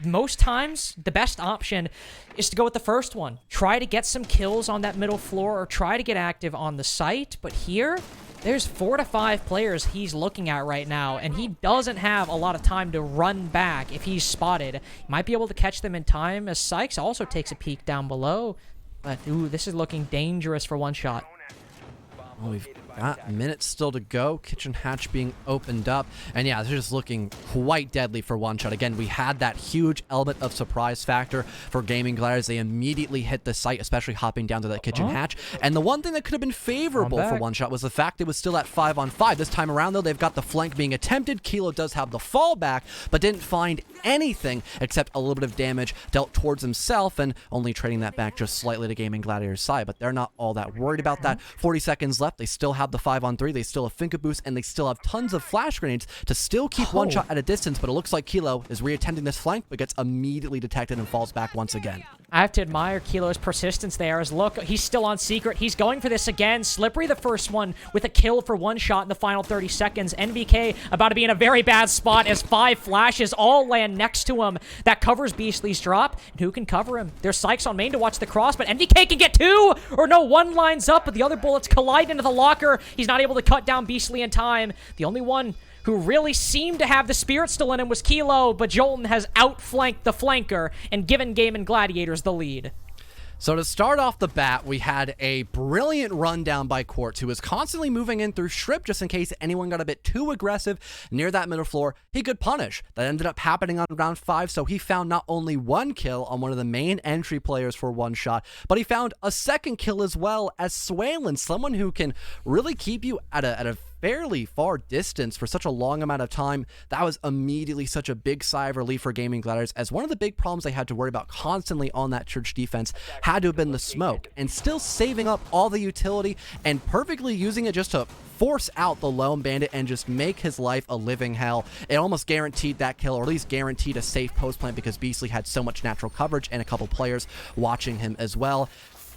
Most times, the best option is to go with the first one. Try to get some kills on that middle floor or try to get active on the site. But here, there's 4 to 5 players he's looking at right now, and he doesn't have a lot of time to run back if he's spotted. He might be able to catch them in time, as Sykes also takes a peek down below. But, ooh, this is looking dangerous for One Shot. Well, we've got minutes still to go. Kitchen hatch being opened up. And yeah, this is just looking quite deadly for One Shot. Again, we had that huge element of surprise factor for Gaimin Gladiators. They immediately hit the site, especially hopping down to that kitchen hatch. And the one thing that could have been favorable for One Shot was the fact it was still at 5-on-5. This time around, though, they've got the flank being attempted. Kilo does have the fallback, but didn't find anything except a little bit of damage dealt towards himself, and only trading that back just slightly to Gaimin Gladiators' side. But they're not all that worried about that. 40 seconds left. They still have the 5-on-3. They still have Finka boost, and they still have tons of flash grenades to still keep One Shot at a distance. But it looks like Kilo is reattempting this flank, but gets immediately detected and falls back once again. I have to admire Kilo's persistence there, as look, he's still on secret. He's going for this again. Slippery the first one with a kill for One Shot in the final 30 seconds. NVK about to be in a very bad spot as 5 flashes all land next to him. That covers Beastly's drop. And who can cover him? There's Sykes on main to watch the cross, but NVK can get 2! Or no, 1 lines up, but the other bullets collide into the locker. He's not able to cut down Beastly in time. The only one who really seemed to have the spirit still in him was Kilo, but Jolton has outflanked the flanker and given Gaimin Gladiators the lead. So to start off the bat, we had a brilliant rundown by Quartz, who was constantly moving in through Strip just in case anyone got a bit too aggressive near that middle floor. He could punish. That ended up happening on round 5, so he found not only one kill on one of the main entry players for one shot, but he found a second kill as well as Swalen, someone who can really keep you at a fairly far distance for such a long amount of time. That was immediately such a big sigh of relief for Gaimin Gladiators, as one of the big problems they had to worry about constantly on that church defense had to have been the smoke, and still saving up all the utility and perfectly using it just to force out the lone bandit and just make his life a living hell. It almost guaranteed that kill, or at least guaranteed a safe post plant, because Beastly had so much natural coverage and a couple players watching him as well.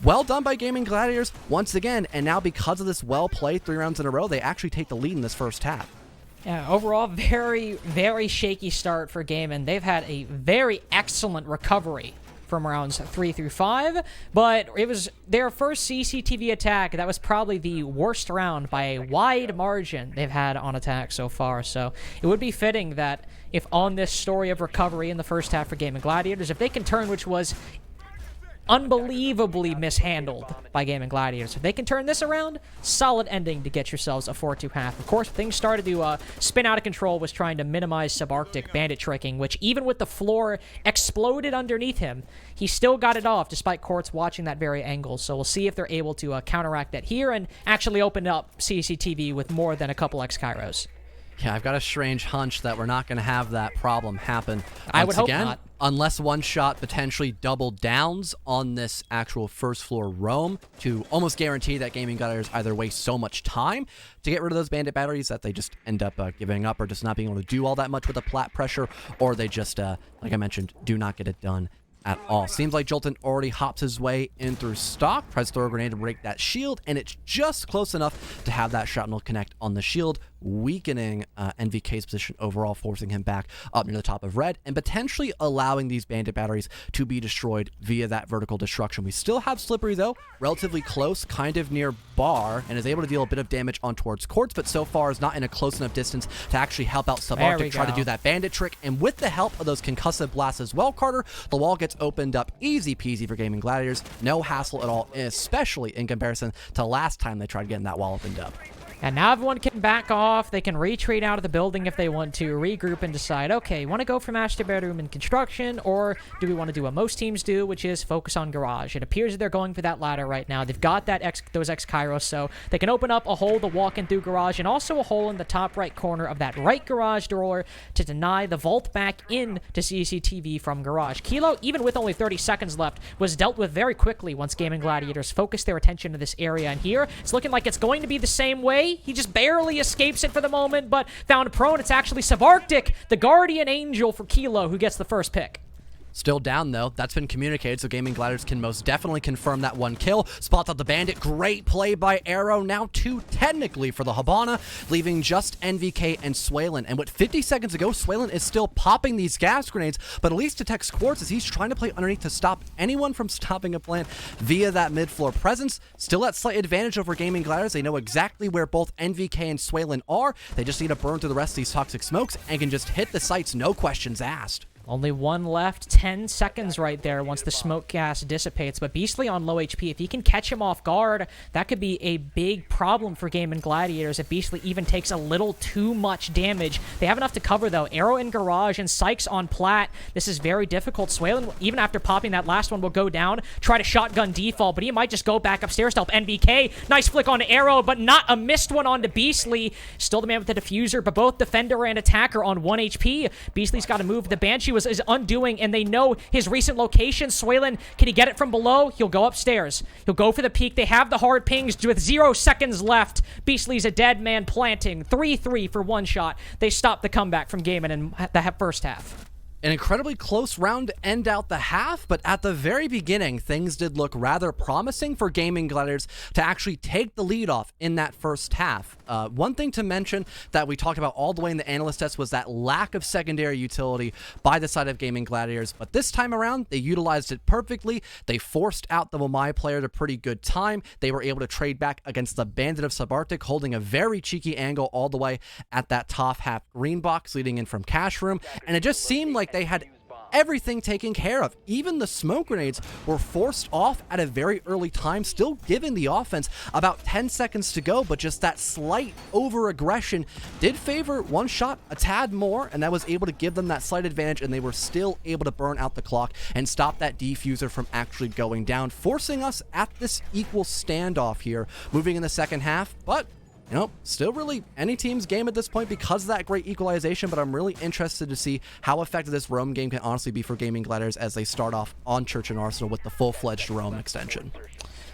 Well done by Gaimin Gladiators once again, and now because of this well played 3 rounds in a row, they actually take the lead in this first half. Yeah, overall, very, very shaky start for Gaimin. They've had a very excellent recovery from rounds 3 through 5, but it was their first CCTV attack. That was probably the worst round by a wide margin they've had on attack so far, so it would be fitting that if on this story of recovery in the first half for Gaimin Gladiators, if they can turn, which was unbelievably mishandled by Gaimin Gladiators. If they can turn this around, solid ending to get yourselves a 4-2 half. Of course, things started to spin out of control, was trying to minimize subarctic bandit tricking, which even with the floor exploded underneath him, he still got it off despite Quartz watching that very angle. So we'll see if they're able to counteract that here and actually open up CCTV with more than a couple X-Kairos. Yeah, I've got a strange hunch that we're not going to have that problem happen I would hope again, not. unless one shot potentially double downs on this actual first floor roam to almost guarantee that Gaimin Gladiators either waste so much time to get rid of those bandit batteries that they just end up giving up or just not being able to do all that much with the plat pressure, or they just, like I mentioned, do not get it done at all. Seems like Jolton already hops his way in through stock, tries to throw a grenade to break that shield, and it's just close enough to have that shrapnel connect on the shield, weakening NVK's position overall, forcing him back up near the top of red, and potentially allowing these bandit batteries to be destroyed via that vertical destruction. We still have Slippery, though, relatively close, kind of near bar, and is able to deal a bit of damage on towards Quartz, but so far is not in a close enough distance to actually help out Subarctic try to do that bandit trick. And with the help of those concussive blasts as well, Carter, the wall gets opened up easy peasy for Gaimin Gladiators. No hassle at all, especially in comparison to last time they tried getting that wall opened up. And now everyone can back off. They can retreat out of the building if they want to, regroup and decide, okay, want to go for master bedroom and construction, or do we want to do what most teams do, which is focus on garage? It appears that they're going for that ladder right now. They've got that those X-Kairos, so they can open up a hole to walk in through garage, and also a hole in the top right corner of that right garage door to deny the vault back in to CCTV from garage. Kilo, even with only 30 seconds left, was dealt with very quickly once Gaimin Gladiators focused their attention to this area, and here it's looking like it's going to be the same way. He just barely escapes it for the moment, but found prone. It's actually Subarctic, the guardian angel for Kilo, who gets the first pick. Still down, though. That's been communicated, so Gaimin Gladiators can most definitely confirm that one kill. Spots out the bandit. Great play by Arrow. Now 2 technically for the Habana, leaving just NVK and Swalen. And with 50 seconds ago, Swalen is still popping these gas grenades, but at least detects Quartz as he's trying to play underneath to stop anyone from stopping a plant via that mid-floor presence. Still at slight advantage over Gaimin Gladiators. They know exactly where both NVK and Swalen are. They just need to burn through the rest of these toxic smokes and can just hit the sites, no questions asked. Only one left, 10 seconds right there once the smoke gas dissipates, but Beastly on low HP. If he can catch him off guard, that could be a big problem for Gaimin Gladiators if Beastly even takes a little too much damage. They have enough to cover, though. Arrow in garage and Sykes on plat. This is very difficult. Swalen, even after popping that last one, will go down, try to shotgun default, but he might just go back upstairs to help NVK. Nice flick on Arrow, but not a missed one onto Beastly. Still the man with the diffuser, but both defender and attacker on 1 HP. Beastly's got to move. The Banshee is undoing, and they know his recent location. Swalen, can he get it from below? He'll go upstairs. He'll go for the peak. They have the hard pings with 0 seconds left. Beastly's a dead man planting. 3-3 for one shot. They stopped the comeback from Gaimin in the first half. An incredibly close round to end out the half, but at the very beginning, things did look rather promising for Gaimin Gladiators to actually take the lead off in that first half. One thing to mention that we talked about all the way in the analyst test was that lack of secondary utility by the side of Gaimin Gladiators, but this time around, they utilized it perfectly. They forced out the Wamai player at a pretty good time. They were able to trade back against the Bandit of Subarctic, holding a very cheeky angle all the way at that top half green box leading in from Cash Room, and it just seemed like they had everything taken care of. Even the smoke grenades were forced off at a very early time, still giving the offense about 10 seconds to go, but just that slight over-aggression did favor One Shot a tad more, and that was able to give them that slight advantage, and they were still able to burn out the clock and stop that defuser from actually going down, forcing us at this equal standoff here, moving in the second half. But still really any team's game at this point because of that great equalization, but I'm really interested to see how effective this roam game can honestly be for Gaimin Gladiators as they start off on Church and Arsenal with the full-fledged roam extension.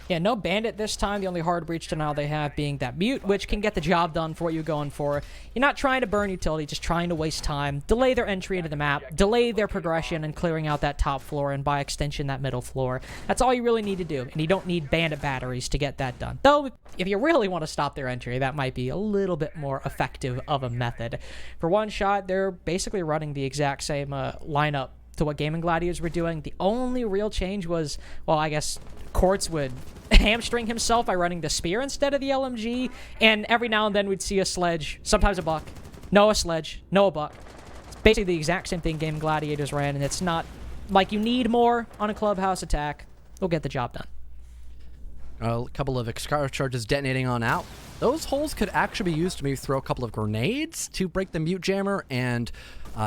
Yeah, no bandit this time. The only hard breach denial they have being that mute, which can get the job done for what you're going for. You're not trying to burn utility, just trying to waste time, delay their entry into the map, delay their progression, and clearing out that top floor, and by extension, that middle floor. That's all you really need to do, and you don't need bandit batteries to get that done. Though, if you really want to stop their entry, that might be a little bit more effective of a method. For One Shot, they're basically running the exact same lineup to what Gaimin Gladiators were doing. The only real change was, well, I guess Quartz would hamstring himself by running the spear instead of the LMG, and every now and then we'd see a sledge, sometimes a buck, no a sledge, no a buck. It's basically the exact same thing Gaimin Gladiators ran, and it's not like you need more on a Clubhouse attack. They'll get the job done. A couple of Excalibur charges detonating on out. Those holes could actually be used to maybe throw a couple of grenades to break the mute jammer and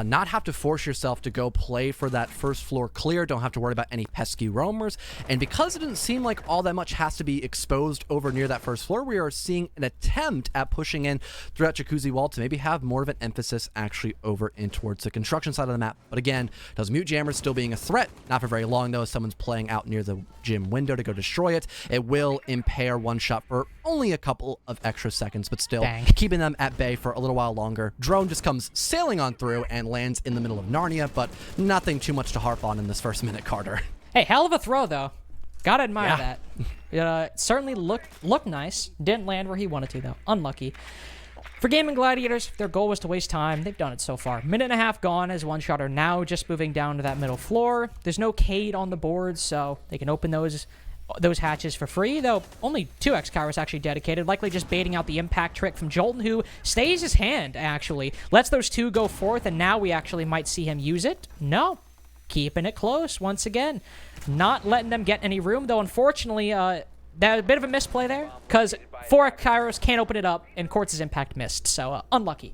not have to force yourself to go play for that first floor clear. Don't have to worry about any pesky roamers. And because it didn't seem like all that much has to be exposed over near that first floor, we are seeing an attempt at pushing in through that jacuzzi wall to maybe have more of an emphasis actually over in towards the construction side of the map. But again, those mute jammers still being a threat. Not for very long though, as someone's playing out near the gym window to go destroy it. It will impair One Shot for only a couple of extra seconds, but still keeping them at bay for a little while longer. Drone just comes sailing on through and lands in the middle of Narnia, but nothing too much to harp on in this first minute, Carter. Hey, hell of a throw, though. Gotta admire that. It certainly looked nice. Didn't land where he wanted to, though. Unlucky. For Gaimin Gladiators, their goal was to waste time. They've done it so far. Minute and a half gone as One Shot are now just moving down to that middle floor. There's no Cade on the board, so they can open those hatches for free, though only 2 X-Kairos actually dedicated, likely just baiting out the impact trick from Jolton, who stays his hand, actually. Lets those 2 go forth, and now we actually might see him use it. No. Keeping it close once again. Not letting them get any room, though unfortunately, that a bit of a misplay there, because 4 X-Kairos can't open it up, and Quartz's impact missed, so unlucky.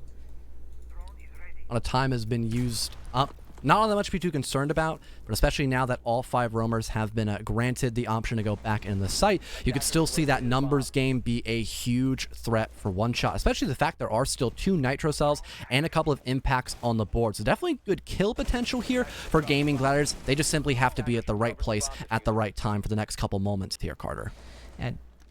A lot of time has been used up. Not all that much to be too concerned about, but especially now that all 5 roamers have been granted the option to go back in the site, you could still see that numbers game be a huge threat for One Shot, especially the fact there are still 2 nitro cells and a couple of impacts on the board. So definitely good kill potential here for Gaimin Gladiators. They just simply have to be at the right place at the right time for the next couple moments here, Carter.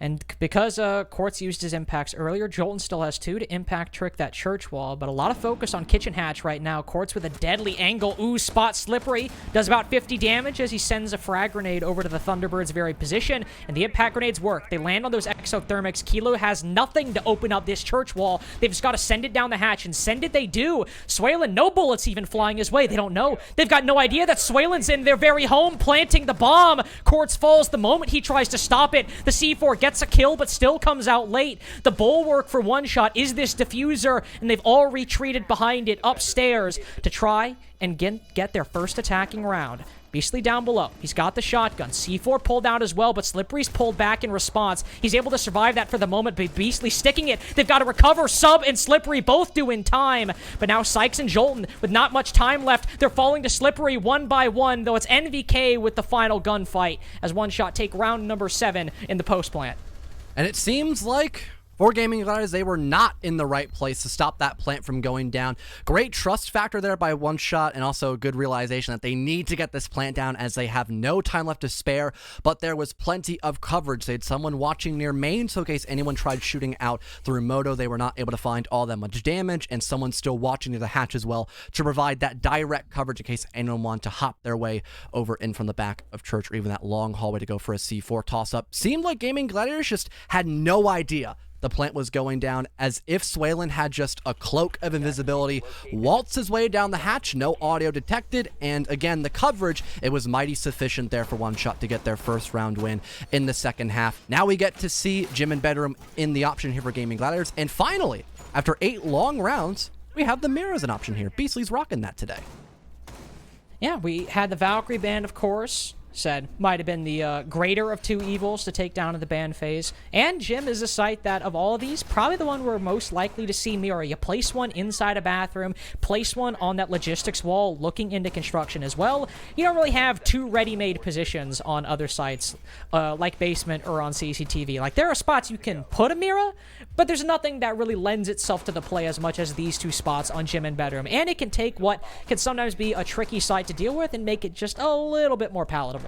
And because Quartz used his impacts earlier, Jolton still has 2 to impact trick that church wall, but a lot of focus on kitchen hatch right now. Quartz with a deadly angle. Ooh, spot slippery. Does about 50 damage as he sends a frag grenade over to the Thunderbird's very position, and the impact grenades work. They land on those exothermics. Kilo has nothing to open up this church wall. They've just got to send it down the hatch, and send it they do. Swaylin, no bullets even flying his way. They don't know. They've got no idea that Swaylin's in their very home planting the bomb. Quartz falls the moment he tries to stop it. The C4 gets a kill, but still comes out late. The bulwark for One Shot is this diffuser, and they've all retreated behind it upstairs to try and get their first attacking round. Beastly down below. He's got the shotgun. C4 pulled out as well, but Slippery's pulled back in response. He's able to survive that for the moment, but Beastly sticking it. They've got to recover. Sub and Slippery both do in time, but now Sykes and Jolton, with not much time left, they're falling to Slippery one by one, though it's NVK with the final gunfight as One Shot take round number 7 in the post plant. And it seems like for Gaimin Gladiators, they were not in the right place to stop that plant from going down. Great trust factor there by One Shot, and also a good realization that they need to get this plant down as they have no time left to spare, but there was plenty of coverage. They had someone watching near main, so in case anyone tried shooting out through Moto, they were not able to find all that much damage, and someone still watching near the hatch as well to provide that direct coverage in case anyone wanted to hop their way over in from the back of church, or even that long hallway to go for a C4 toss-up. Seemed like Gaimin Gladiators just had no idea the plant was going down, as if Swaylin had just a cloak of invisibility, waltzed his way down the hatch, no audio detected, and again, the coverage, it was mighty sufficient there for One Shot to get their first round win in the second half. Now we get to see Gym and Bedroom in the option here for Gaimin Gladiators, and finally, after 8 long rounds, we have the mirror as an option here. Beastly's rocking that today. Yeah, we had the Valkyrie band, of course. Said might have been the greater of two evils to take down in the ban phase. And Gym is a site that, of all of these, probably the one we're most likely to see mirror. You place one inside a bathroom, place one on that logistics wall looking into construction as well. You don't really have two ready-made positions on other sites like Basement or on CCTV. Like, there are spots you can put a mirror, but there's nothing that really lends itself to the play as much as these two spots on Gym and Bedroom. And it can take what can sometimes be a tricky site to deal with and make it just a little bit more palatable.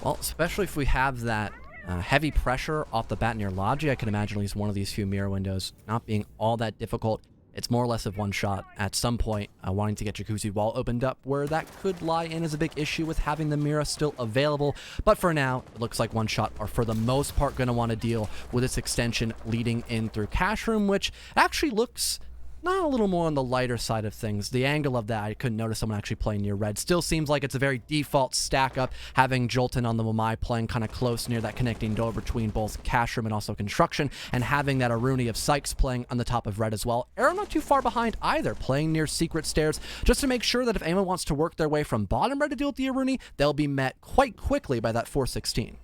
Well, especially if we have that heavy pressure off the bat near Logi, I can imagine at least one of these few mirror windows not being all that difficult. It's more or less of one shot at some point, wanting to get Jacuzzi Wall opened up, where that could lie in as a big issue with having the mirror still available. But for now, it looks like one shot are for the most part going to want to deal with this extension leading in through Cash Room, which actually looks not a little more on the lighter side of things. The angle of that, I couldn't notice someone actually playing near red. Still seems like it's a very default stack up, having Jolton on the Wamai playing kind of close near that connecting door between both Cash Room and also Construction, and having that Aruni of Sykes playing on the top of red as well. Arrow not too far behind either, playing near Secret Stairs, just to make sure that if anyone wants to work their way from bottom red to deal with the Aruni, they'll be met quite quickly by that 416.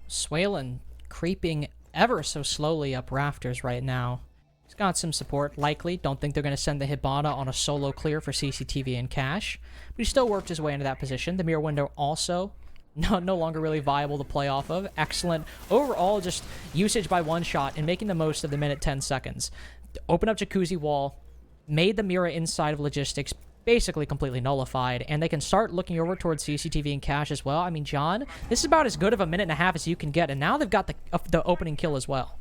Swalen creeping ever so slowly up rafters right now. He's got some support, likely. Don't think they're going to send the Hibana on a solo clear for CCTV and Cash. But he still worked his way into that position. The mirror window also no longer really viable to play off of. Excellent overall just usage by one shot and making the most of the minute 10 seconds. Open up Jacuzzi Wall, made the mirror inside of logistics basically completely nullified, and they can start looking over towards CCTV and Cash as well. I mean, John, this is about as good of a minute and a half as you can get, and now they've got the opening kill as well.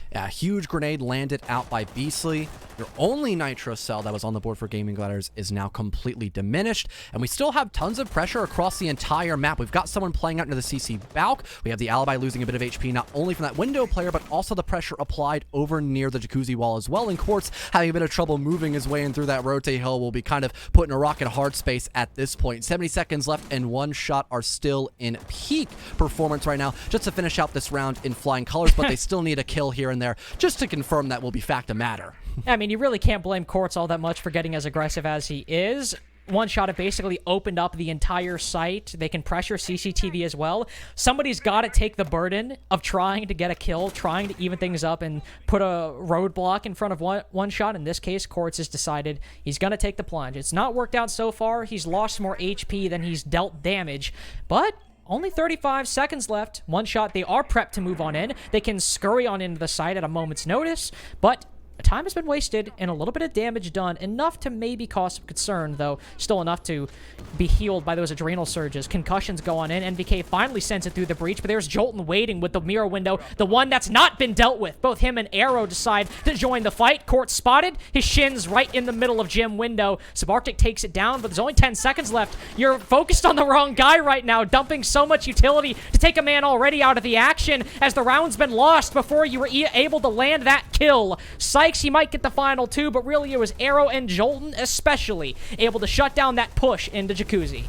Yeah, huge grenade landed out by Beastly. Your only Nitro cell that was on the board for Gaimin Gladiators is now completely diminished, and we still have tons of pressure across the entire map. We've got someone playing out into the CC Balk. We have the Alibi losing a bit of HP, not only from that window player, but also the pressure applied over near the Jacuzzi Wall as well. And Quartz having a bit of trouble moving his way in through that rotate hill will be kind of put in a rock in hard space at this point. 70 seconds left, and one shot are still in peak performance right now, just to finish out this round in flying colors, but they still need a kill here and there just to confirm that will be fact of matter. I mean, you really can't blame Quartz all that much for getting as aggressive as he is. One shot, it basically opened up the entire site. They can pressure CCTV as well. Somebody's got to take the burden of trying to get a kill, trying to even things up and put a roadblock in front of one shot. In this case, Quartz has decided he's going to take the plunge. It's not worked out so far. He's lost more HP than he's dealt damage, but only 35 seconds left. One shot, they are prepped to move on in. They can scurry on into the site at a moment's notice, but time has been wasted and a little bit of damage done. Enough to maybe cause some concern, though still enough to be healed by those adrenal surges. Concussions go on in. NVK finally sends it through the breach, but there's Jolton waiting with the mirror window, the one that's not been dealt with. Both him and Arrow decide to join the fight. Court spotted. His shins right in the middle of Gym window. Subarctic takes it down, but there's only 10 seconds left. You're focused on the wrong guy right now, dumping so much utility to take a man already out of the action as the round's been lost before you were able to land that kill. Sykes, he might get the final two, but really it was Arrow and Jolton especially able to shut down that push into Jacuzzi.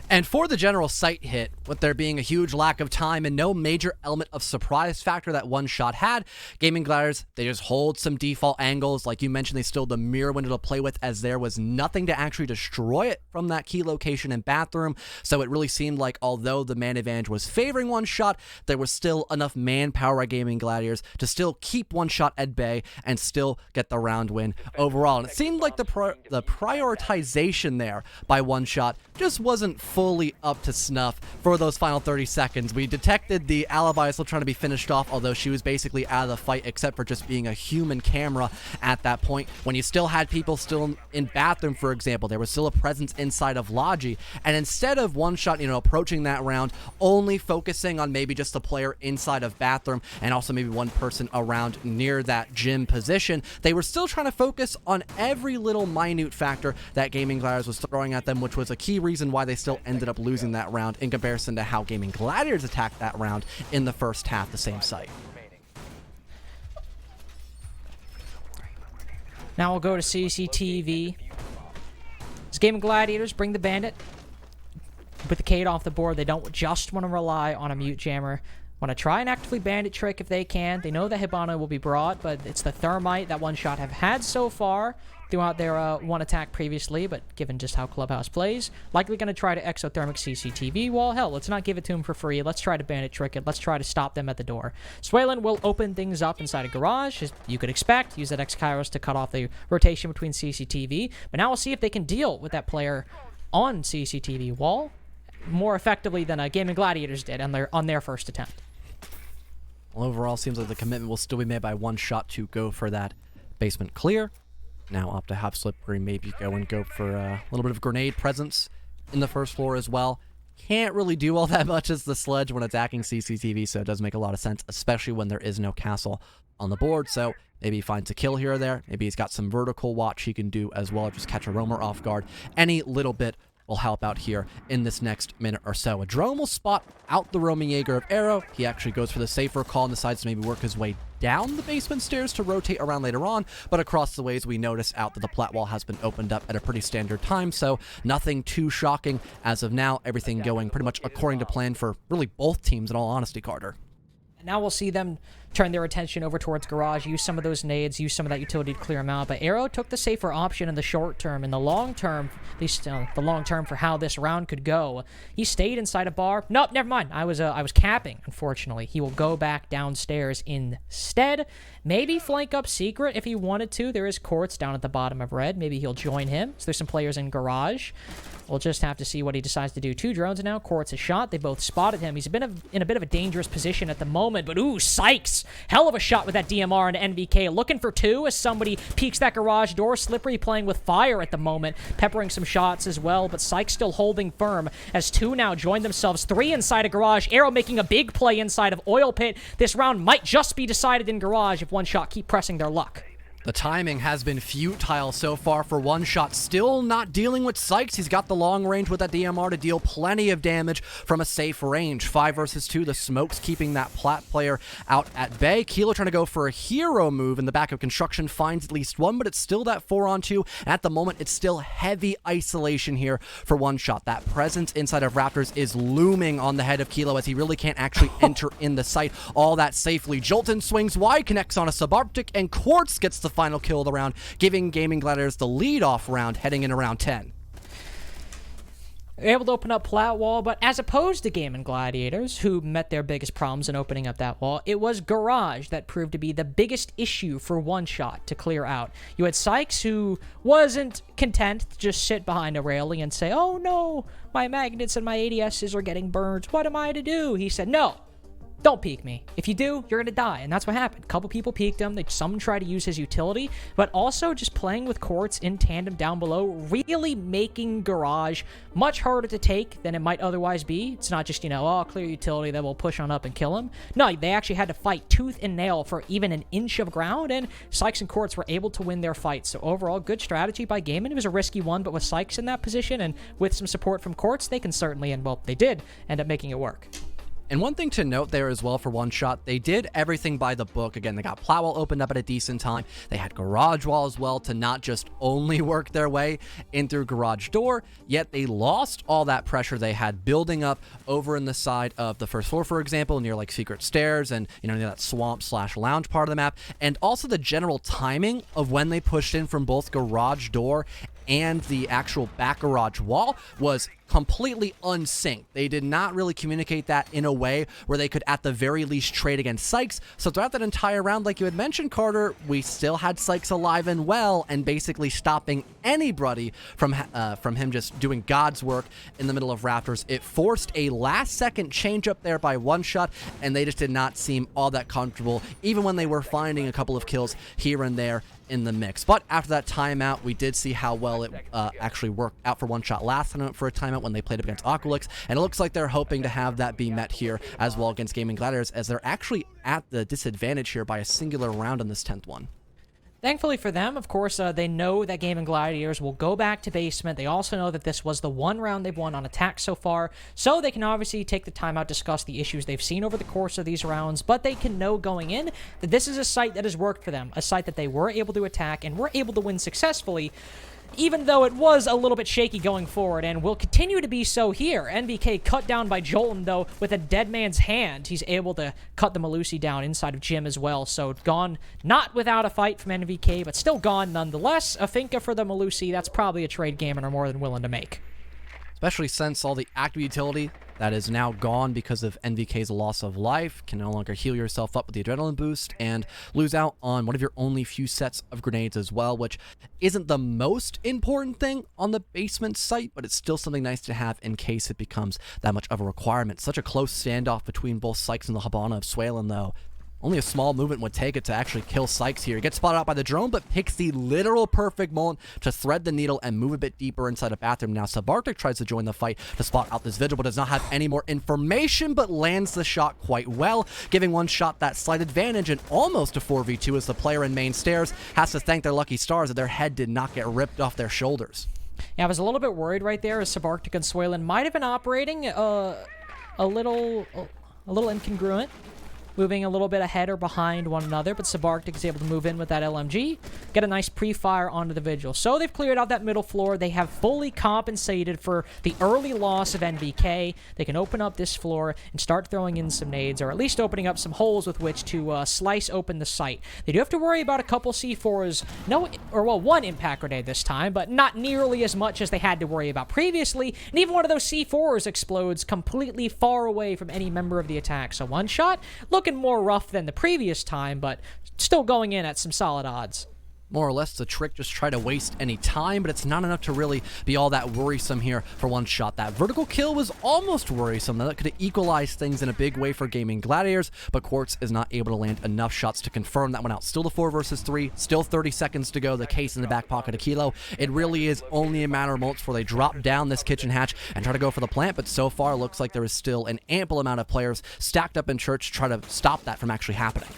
And for the general site hit, with there being a huge lack of time and no major element of surprise factor that one shot had, Gaimin Gladiators, they just hold some default angles. Like you mentioned, they still had the mirror window to play with, as there was nothing to actually destroy it from that key location and bathroom. So it really seemed like, although the man advantage was favoring one shot, there was still enough manpower at Gaimin Gladiators to still keep one shot at bay and still get the round win overall. And it seemed like the prioritization there by one shot just wasn't fully up to snuff for those final 30 seconds. We detected the Alibi still trying to be finished off, although she was basically out of the fight except for just being a human camera at that point. When you still had people still in bathroom, for example, there was still a presence inside of Logi, and instead of one shot, approaching that round, only focusing on maybe just the player inside of bathroom and also maybe one person around near that Gym position, they were still trying to focus on every little minute factor that Gaimin Gladiators was throwing at them, which was a key reason why they still ended up losing that round in comparison to how Gaimin Gladiators attacked that round in the first half, the same site. Now we'll go to CCTV. As Gaimin Gladiators bring the Bandit with the Cade off the board, they don't just want to rely on a mute jammer. Want to try and actively bandit trick if they can. They know that Hibana will be brought, but it's the Thermite that One Shot have had so far throughout their one attack previously, but given just how Clubhouse plays, likely going to try to exothermic CCTV wall. Hell, let's not give it to him for free. Let's try to bandit trick it. Let's try to stop them at the door. Swaylin will open things up inside a garage, as you could expect. Use that X-Kairos to cut off the rotation between CCTV, but now we'll see if they can deal with that player on CCTV wall more effectively than Gaimin Gladiators did on their first attempt. Well, overall, seems like the commitment will still be made by One Shot to go for that basement clear. Now opt to have Slippery maybe go for a little bit of grenade presence in the first floor as well. Can't really do all that much as the Sledge when attacking CCTV, so it does make a lot of sense, especially when there is no castle on the board. So maybe he finds a kill here or there. Maybe he's got some vertical watch he can do as well, just catch a roamer off guard. Any little bit will help out here in this next minute or so. A drone will spot out the roaming Jaeger of Arrow. He actually goes for the safer call and decides to maybe work his way down the basement stairs to rotate around later on, but across the ways we notice out that the plat wall has been opened up at a pretty standard time, so nothing too shocking as of now. Everything going pretty much according to plan for really both teams, in all honesty, Carter. Now we'll see them turn their attention over towards garage, use some of those nades, use some of that utility to clear them out. But Arrow took the safer option in the short term. In the long term, at least the long term for how this round could go, he stayed inside a bar. Nope, never mind. I was capping, unfortunately. He will go back downstairs instead. Maybe flank up Secret if he wanted to. There is Quartz down at the bottom of red. Maybe he'll join him. So there's some players in garage. We'll just have to see what he decides to do. 2 drones now. Quartz is shot. They both spotted him. He's been in a bit of a dangerous position at the moment. But ooh, Sykes! Hell of a shot with that DMR and NVK. Looking for 2 as somebody peeks that garage door. Slippery playing with fire at the moment. Peppering some shots as well. But Sykes still holding firm as 2 now join themselves. 3 inside a garage. Arrow making a big play inside of Oil Pit. This round might just be decided in garage if One Shot keep pressing their luck. The timing has been futile so far for One Shot. Still not dealing with Sykes. He's got the long range with that DMR to deal plenty of damage from a safe range. 5 versus 2. The smokes keeping that plat player out at bay. Kilo trying to go for a hero move in the back of construction. Finds at least 1, but it's still that 4-on-2. At the moment, it's still heavy isolation here for One Shot. That presence inside of Raptors is looming on the head of Kilo as he really can't actually enter in the site all that safely. Jolton swings wide, connects on a subarctic, and Quartz gets the final kill of the round, giving Gaimin Gladiators the lead-off round heading into round 10. Able to open up plat wall, but as opposed to Gaimin Gladiators, who met their biggest problems in opening up that wall, it was garage that proved to be the biggest issue for One Shot to clear out. You had Sykes, who wasn't content to just sit behind a railing and say, "Oh no, my magnets and my ADSs are getting burned. What am I to do?" He said, "No. Don't peek me. If you do, you're going to die." And that's what happened. A couple people peeked him. Some tried to use his utility, but also just playing with Quartz in tandem down below, really making garage much harder to take than it might otherwise be. It's not just, oh, clear utility, then we'll push on up and kill him. No, they actually had to fight tooth and nail for even an inch of ground, and Sykes and Quartz were able to win their fight. So overall, good strategy by Gaimin. It was a risky one, but with Sykes in that position and with some support from Quartz, they can certainly, and well, they did end up making it work. And one thing to note there as well for One Shot, they did everything by the book. Again, they got plat wall opened up at a decent time. They had garage wall as well to not just only work their way in through garage door, yet they lost all that pressure they had building up over in the side of the first floor, for example, near like secret stairs and, near that swamp/lounge part of the map. And also the general timing of when they pushed in from both garage door and the actual back garage wall was completely unsynced. They did not really communicate that in a way where they could at the very least trade against Sykes. So throughout that entire round, like you had mentioned, Carter, we still had Sykes alive and well and basically stopping anybody from him just doing God's work in the middle of Raptors. It forced a last-second change up there by One Shot, and they just did not seem all that comfortable, even when they were finding a couple of kills here and there in the mix. But after that timeout, we did see how well it actually worked out for One Shot last time for a timeout when they played up against Aqualix, and it looks like they're hoping to have that be met here as well against Gaimin Gladiators, as they're actually at the disadvantage here by a singular round in this 10th one. Thankfully for them, of course, they know that Gaimin Gladiators will go back to basement. They also know that this was the one round they've won on attack so far, so they can obviously take the time out, discuss the issues they've seen over the course of these rounds, but they can know going in that this is a site that has worked for them, a site that they were able to attack and were able to win successfully, even though it was a little bit shaky going forward, and will continue to be so here. NVK cut down by Jolton, though, with a dead man's hand. He's able to cut the Malusi down inside of Jim as well, so gone not without a fight from NVK, but still gone nonetheless. A Finka for the Malusi, that's probably a trade Gaimin are more than willing to make. Especially since all the active utility that is now gone because of NVK's loss of life, can no longer heal yourself up with the adrenaline boost, and lose out on one of your only few sets of grenades as well, which isn't the most important thing on the basement site, but it's still something nice to have in case it becomes that much of a requirement. Such a close standoff between both Sykes and the Habana of Swalen, though. Only a small movement would take it to actually kill Sykes here. He gets spotted out by the drone, but picks the literal perfect moment to thread the needle and move a bit deeper inside a bathroom. Now, Subarctic tries to join the fight to spot out this Vigil, but does not have any more information, but lands the shot quite well, giving one shot that slight advantage and almost a 4v2 as the player in main stairs has to thank their lucky stars that their head did not get ripped off their shoulders. Yeah, I was a little bit worried right there as Subarctic and Swalen might have been operating a little incongruent, moving a little bit ahead or behind one another, but Subarctic is able to move in with that LMG, get a nice pre-fire onto the Vigil. So they've cleared out that middle floor. They have fully compensated for the early loss of NVK. They can open up this floor and start throwing in some nades, or at least opening up some holes with which to slice open the site. They do have to worry about a couple C4s, one impact grenade this time, but not nearly as much as they had to worry about previously, and even one of those C4s explodes completely far away from any member of the attack. So one shot, looking more rough than the previous time, but still going in at some solid odds. More or less, the trick, just try to waste any time, but it's not enough to really be all that worrisome here for one shot. That vertical kill was almost worrisome. That could have equalized things in a big way for Gaimin Gladiators, but Quartz is not able to land enough shots to confirm that one out. Still the 4 versus 3, still 30 seconds to go. The case in the back pocket of Kilo. It really is only a matter of moments before they drop down this kitchen hatch and try to go for the plant, but so far it looks like there is still an ample amount of players stacked up in church to try to stop that from actually happening.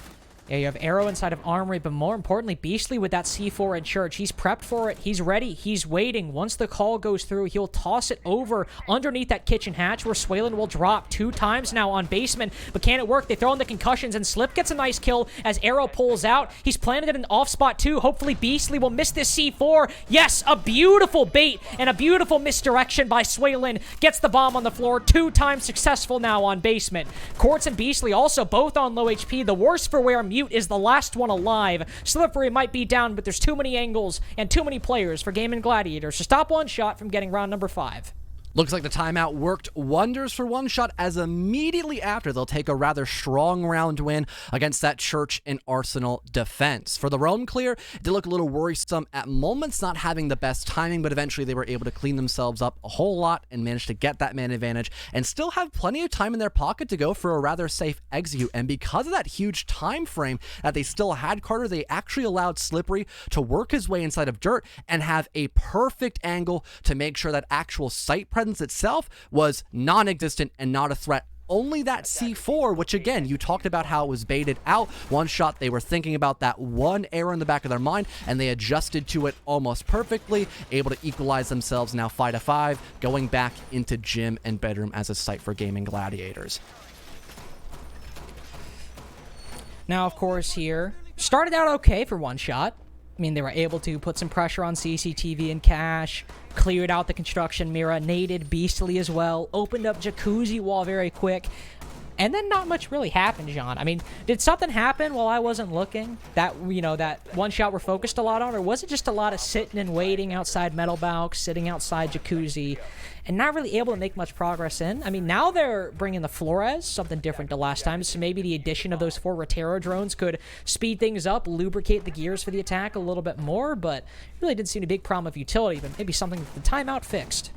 Yeah, you have Arrow inside of Armory, but more importantly, Beastly with that C4 in Church. He's prepped for it. He's ready. He's waiting. Once the call goes through, he'll toss it over underneath that kitchen hatch where Swalen will drop 2 times now on basement. But can it work? They throw in the concussions, and Slip gets a nice kill as Arrow pulls out. He's planted it in off spot too. Hopefully Beastly will miss this C4. Yes, a beautiful bait and a beautiful misdirection by Swalen. Gets the bomb on the floor. 2 times successful now on basement. Quartz and Beastly also both on low HP. The worst for wear Mute is the last one alive. Slippery might be down, but there's too many angles and too many players for Gaimin Gladiators to stop one shot from getting round number 5. Looks like the timeout worked wonders for one shot, as immediately after they'll take a rather strong round win against that Church and Arsenal defense. For the roam clear, it did look a little worrisome at moments, not having the best timing, but eventually they were able to clean themselves up a whole lot and manage to get that man advantage and still have plenty of time in their pocket to go for a rather safe execute. And because of that huge time frame that they still had, Carter, they actually allowed Slippery to work his way inside of dirt and have a perfect angle to make sure that actual site presence itself was non-existent and not a threat. Only that C4, which again, you talked about how it was baited out. One shot, they were thinking about that one error in the back of their mind, and they adjusted to it almost perfectly, able to equalize themselves now 5-5, going back into gym and bedroom as a site for Gaimin Gladiators. Now, of course, here, started out okay for one shot. I mean, they were able to put some pressure on CCTV and Cash, cleared out the construction mirror, naded Beastly as well, opened up Jacuzzi wall very quick, and then not much really happened, John. I mean, did something happen while I wasn't looking that, that one shot we're focused a lot on, or was it just a lot of sitting and waiting outside Metal Balk, sitting outside Jacuzzi, and not really able to make much progress in? I mean, now they're bringing the Flores, something different to last time, so maybe the addition of those 4 Rotero drones could speed things up, lubricate the gears for the attack a little bit more, but really didn't seem a big problem of utility, but maybe something that the timeout fixed.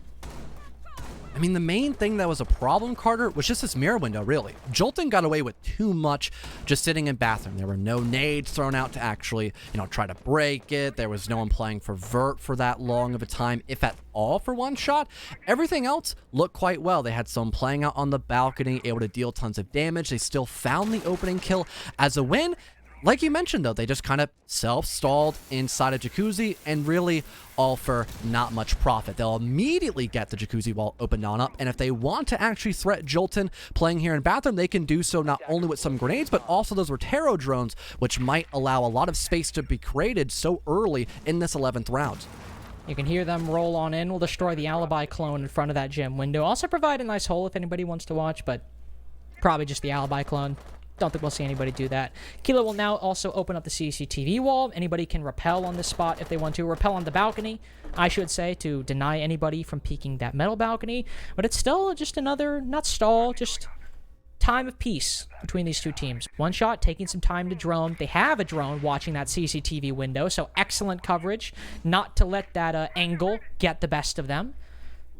I mean, the main thing that was a problem, Carter, was just this mirror window, really. Jolton got away with too much just sitting in bathroom. There were no nades thrown out to actually, try to break it. There was no one playing for vert for that long of a time, if at all, for one shot. Everything else looked quite well. They had someone playing out on the balcony, able to deal tons of damage. They still found the opening kill as a win. Like you mentioned, though, they just kind of self-stalled inside a Jacuzzi and really all for not much profit. They'll immediately get the Jacuzzi wall opened on up, and if they want to actually threat Jolton playing here in bathroom, they can do so not only with some grenades, but also those Rotero drones, which might allow a lot of space to be created so early in this 11th round. You can hear them roll on in. We'll destroy the alibi clone in front of that gym window. Also provide a nice hole if anybody wants to watch, but probably just the alibi clone. Don't think we'll see anybody do that. Kilo will now also open up the CCTV wall. Anybody can rappel on this spot if they want to. Rappel on the balcony, I should say, to deny anybody from peeking that metal balcony. But it's still just another, not stall, just time of peace between these two teams. One Shot taking some time to drone. They have a drone watching that CCTV window, so excellent coverage. Not to let that angle get the best of them.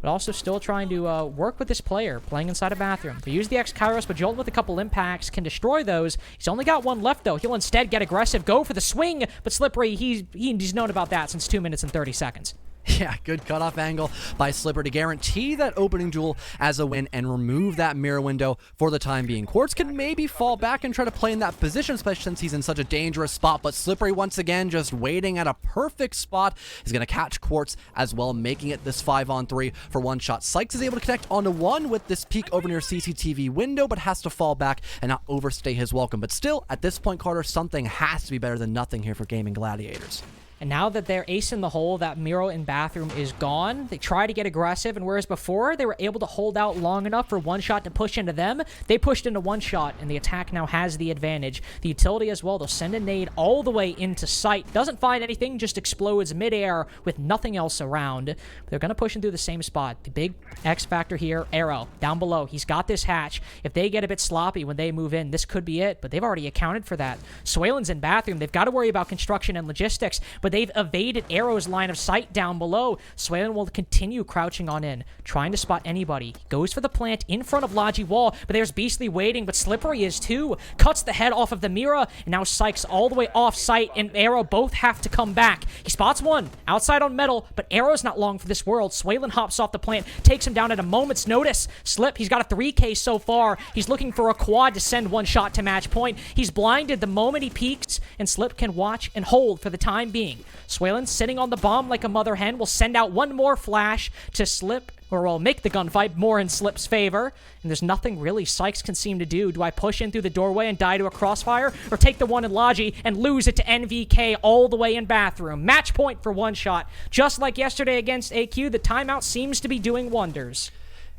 But also still trying to work with this player, playing inside a bathroom. They use the X-Kairos, but Jolt with a couple impacts can destroy those. He's only got one left, though. He'll instead get aggressive, go for the swing, but Slippery, he's known about that since 2 minutes and 30 seconds. Yeah, good cutoff angle by Slipper to guarantee that opening duel as a win and remove that mirror window for the time being. Quartz can maybe fall back and try to play in that position, especially since he's in such a dangerous spot, but Slippery once again just waiting at a perfect spot. He's going to catch Quartz as well, making it this 5-on-3 for One Shot. Sykes is able to connect onto one with this peek over near CCTV window, but has to fall back and not overstay his welcome. But still, at this point, Carter, something has to be better than nothing here for Gaimin Gladiators. And now that they're ace in the hole, that Miro in bathroom is gone. They try to get aggressive, and whereas before they were able to hold out long enough for One Shot to push into them, they pushed into One Shot, and the attack now has the advantage. The utility as well, they'll send a nade all the way into sight. Doesn't find anything, just explodes midair with nothing else around. But they're going to push into the same spot. The big X factor here, Arrow, down below. He's got this hatch. If they get a bit sloppy when they move in, this could be it, but they've already accounted for that. Swalin's in bathroom. They've got to worry about construction and logistics, but they've evaded Arrow's line of sight down below. Swalen will continue crouching on in, trying to spot anybody. Goes for the plant in front of Logi wall, but there's Beastly waiting, but Slippery is too. Cuts the head off of the Mira, and now Sykes all the way off sight, and Arrow both have to come back. He spots one, outside on metal, but Arrow's not long for this world. Swalen hops off the plant, takes him down at a moment's notice. Slip, he's got a 3K so far. He's looking for a quad to send One Shot to match point. He's blinded the moment he peeks, and Slip can watch and hold for the time being. Swalen sitting on the bomb like a mother hen will send out one more flash to Slip, or will make the gunfight more in Slip's favor. And there's nothing really Sykes can seem to do. Do I push in through the doorway and die to a crossfire, or take the one in Logi and lose it to NVK all the way in bathroom? Match point for One Shot. Just like yesterday against AQ, the timeout seems to be doing wonders.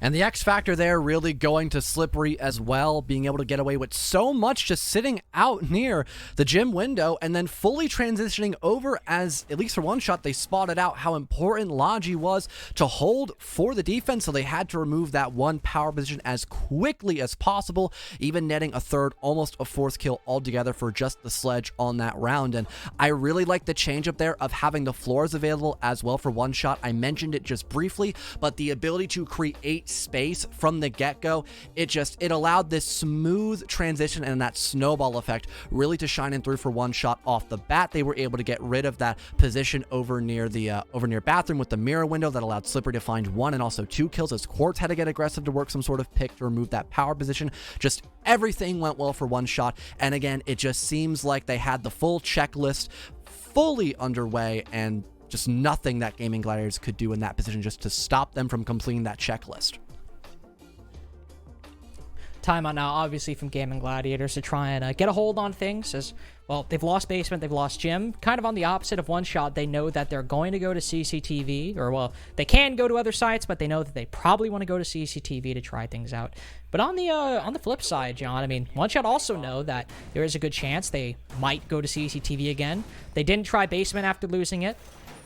And the X factor there really going to Slippery as well, being able to get away with so much just sitting out near the gym window and then fully transitioning over as, at least for One Shot, they spotted out how important Logi was to hold for the defense, so they had to remove that one power position as quickly as possible, even netting a third, almost a fourth kill altogether for just the sledge on that round. And I really like the change up there of having the floors available as well for One Shot. I mentioned it just briefly, but the ability to create space from the get-go, it allowed this smooth transition and that snowball effect really to shine in through for One Shot off the bat. They were able to get rid of that position over near bathroom with the mirror window that allowed Slippery to find one and also two kills, as Quartz had to get aggressive to work some sort of pick to remove that power position. Just everything went well for One Shot, and again, it just seems like they had the full checklist fully underway, and just nothing that Gaimin Gladiators could do in that position just to stop them from completing that checklist. Timeout now, obviously, from Gaimin Gladiators to try and get a hold on things. As well, they've lost basement, they've lost gym. Kind of on the opposite of One Shot, they know that they're going to go to CCTV, or well, they can go to other sites, but they know that they probably want to go to CCTV to try things out. But on the flip side, John, I mean, One Shot also know that there is a good chance they might go to CCTV again. They didn't try basement after losing it.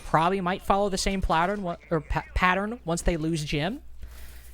Probably might follow the same pattern once they lose gym.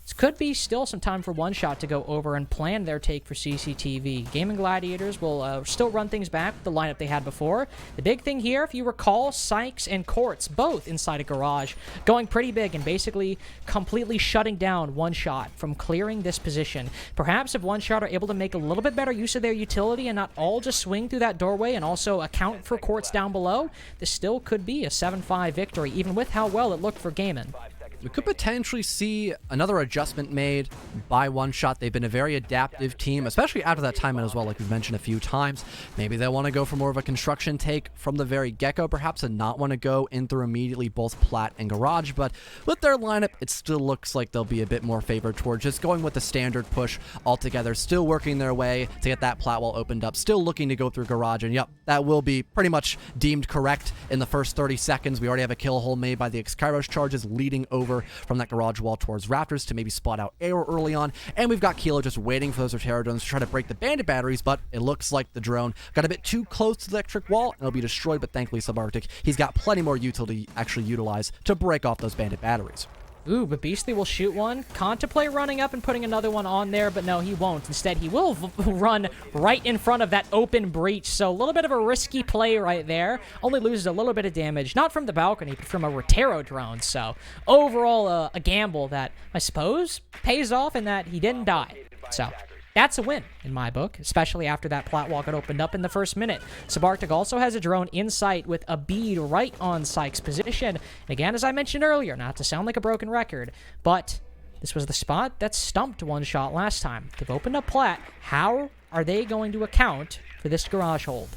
This could be still some time for One Shot to go over and plan their take for CCTV. Gaimin Gladiators will still run things back with the lineup they had before. The big thing here, if you recall, Sykes and Quartz both inside a garage, going pretty big and basically completely shutting down One Shot from clearing this position. Perhaps if One Shot are able to make a little bit better use of their utility and not all just swing through that doorway and also account for Quartz down below, this still could be a 7-5 victory, even with how well it looked for Gaimin. we could potentially see another adjustment made by One Shot. They've been a very adaptive team, especially after that timeout as well, like we've mentioned a few times. Maybe they want to go for more of a construction take from the very get-go, perhaps, and not want to go in through immediately both Plat and Garage. But with their lineup, it still looks like they'll be a bit more favored towards just going with the standard push altogether, still working their way to get that Plat wall opened up, still looking to go through Garage. And yep, that will be pretty much deemed correct in the first 30 seconds. We already have a kill hole made by the Kairos charges leading over from that Garage wall towards Raptors to maybe spot out Arrow early on. And we've got Kilo just waiting for those Rotero drones to try to break the bandit batteries, but it looks like the drone got a bit too close to the electric wall and it'll be destroyed. But thankfully, Subarctic, he's got plenty more util to actually utilize to break off those bandit batteries. Ooh, but Beastly will shoot one. Contemplate running up and putting another one on there, but no, he won't. Instead, he will run right in front of that open breach. So a little bit of a risky play right there. Only loses a little bit of damage, not from the balcony, but from a Rotero drone. So overall, a gamble that I suppose pays off in that he didn't die. So that's a win in my book, especially after that plat wall got opened up in the first minute. Subarctic also has a drone in sight with a bead right on Sykes' position. And again, as I mentioned earlier, not to sound like a broken record, but this was the spot that stumped One Shot last time. They've opened up plat. How are they going to account for this garage hold?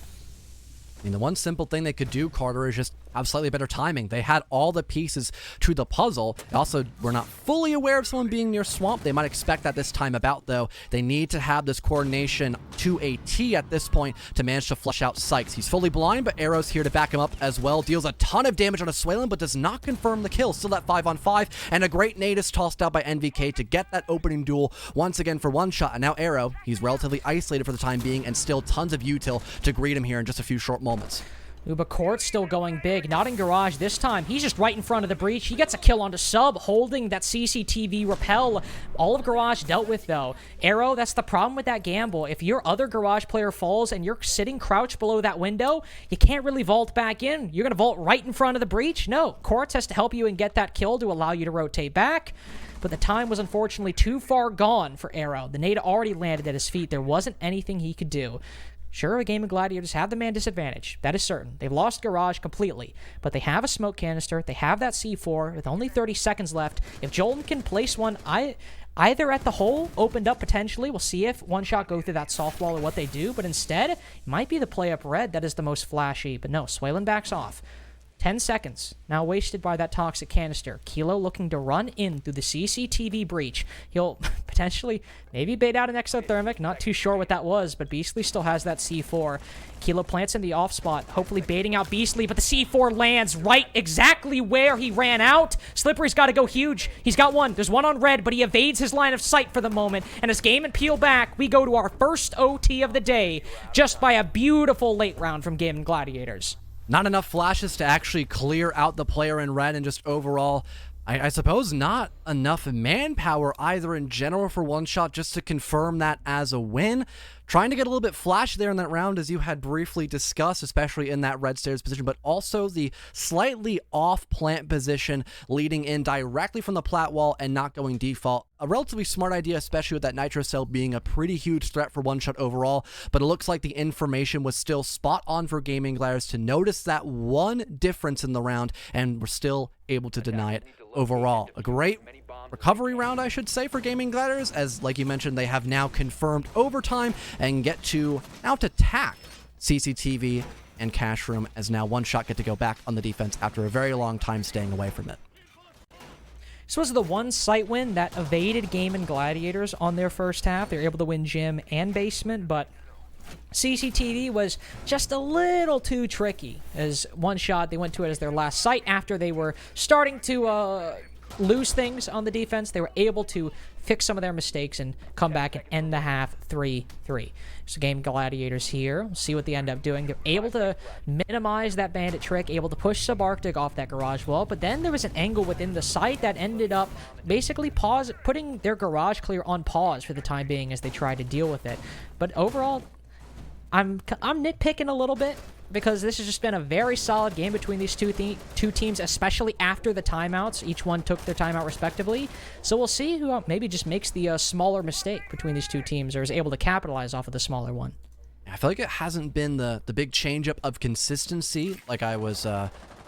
I mean, the one simple thing they could do, Carter, is just have slightly better timing. They had all the pieces to the puzzle. They also were not fully aware of someone being near Swamp. They might expect that this time about, though. They need to have this coordination to a T at this point to manage to flush out Sykes. He's fully blind, but Arrow's here to back him up as well. Deals a ton of damage on a Swalen, but does not confirm the kill. Still at 5-on-5, and a great nade is tossed out by NVK to get that opening duel once again for One Shot. And now Arrow, he's relatively isolated for the time being, and still tons of util to greet him here in just a few short moments. But Court's still going big. Not in Garage this time. He's just right in front of the breach. He gets a kill onto Sub, holding that CCTV repel. All of Garage dealt with, though. Arrow, that's the problem with that gamble. If your other Garage player falls and you're sitting crouched below that window, you can't really vault back in. You're going to vault right in front of the breach? No. Courts has to help you and get that kill to allow you to rotate back. But the time was unfortunately too far gone for Arrow. The nade already landed at his feet. There wasn't anything he could do. Sure, a Gaimin Gladiators have the man disadvantage. That is certain. They've lost Garage completely. But they have a smoke canister. They have that C4 with only 30 seconds left. If Jolton can place one either at the hole, opened up potentially, we'll see if One Shot go through that soft wall or what they do. But instead, it might be the play up red that is the most flashy. But no, Swalen backs off. 10 seconds now wasted by that toxic canister. Kilo looking to run in through the CCTV breach. He'll potentially maybe bait out an exothermic. Not too sure what that was, but Beastly still has that C4. Kilo plants in the off spot, hopefully baiting out Beastly, but the C4 lands right exactly where he ran out. Slippery's got to go huge. He's got one. There's one on red, but he evades his line of sight for the moment. And as Gaimin peel back, we go to our first OT of the day just by a beautiful late round from Gaimin Gladiators. Not enough flashes to actually clear out the player in red, and just overall, I suppose not enough manpower either in general for One Shot just to confirm that as a win. Trying to get a little bit flash there in that round, as you had briefly discussed, especially in that red stairs position, but also the slightly off plant position leading in directly from the plat wall and not going default. A relatively smart idea, especially with that nitro cell being a pretty huge threat for One Shot overall, but it looks like the information was still spot on for Gaimin Gladiators to notice that one difference in the round, and we're still able to deny it overall. A great recovery round, I should say, for Gaimin Gladiators, as like you mentioned, they have now confirmed overtime and get to now to attack CCTV and Cash Room, as now One Shot get to go back on the defense after a very long time staying away from it. This was the one site win that evaded Gaimin Gladiators on their first half. They were able to win gym and basement, but CCTV was just a little too tricky. As One Shot, they went to it as their last site after they were starting to lose things on the defense. They were able to fix some of their mistakes and come back and end the half 3-3. So Gaimin Gladiators here. We'll see what they end up doing. They're able to minimize that bandit trick, able to push Subarctic off that garage wall, but then there was an angle within the site that ended up basically putting their garage clear on pause for the time being as they tried to deal with it. But overall, I'm nitpicking a little bit because this has just been a very solid game between these two teams, especially after the timeouts. Each one took their timeout respectively. So we'll see who maybe just makes the smaller mistake between these two teams or is able to capitalize off of the smaller one. I feel like it hasn't been the big change-up of consistency like I was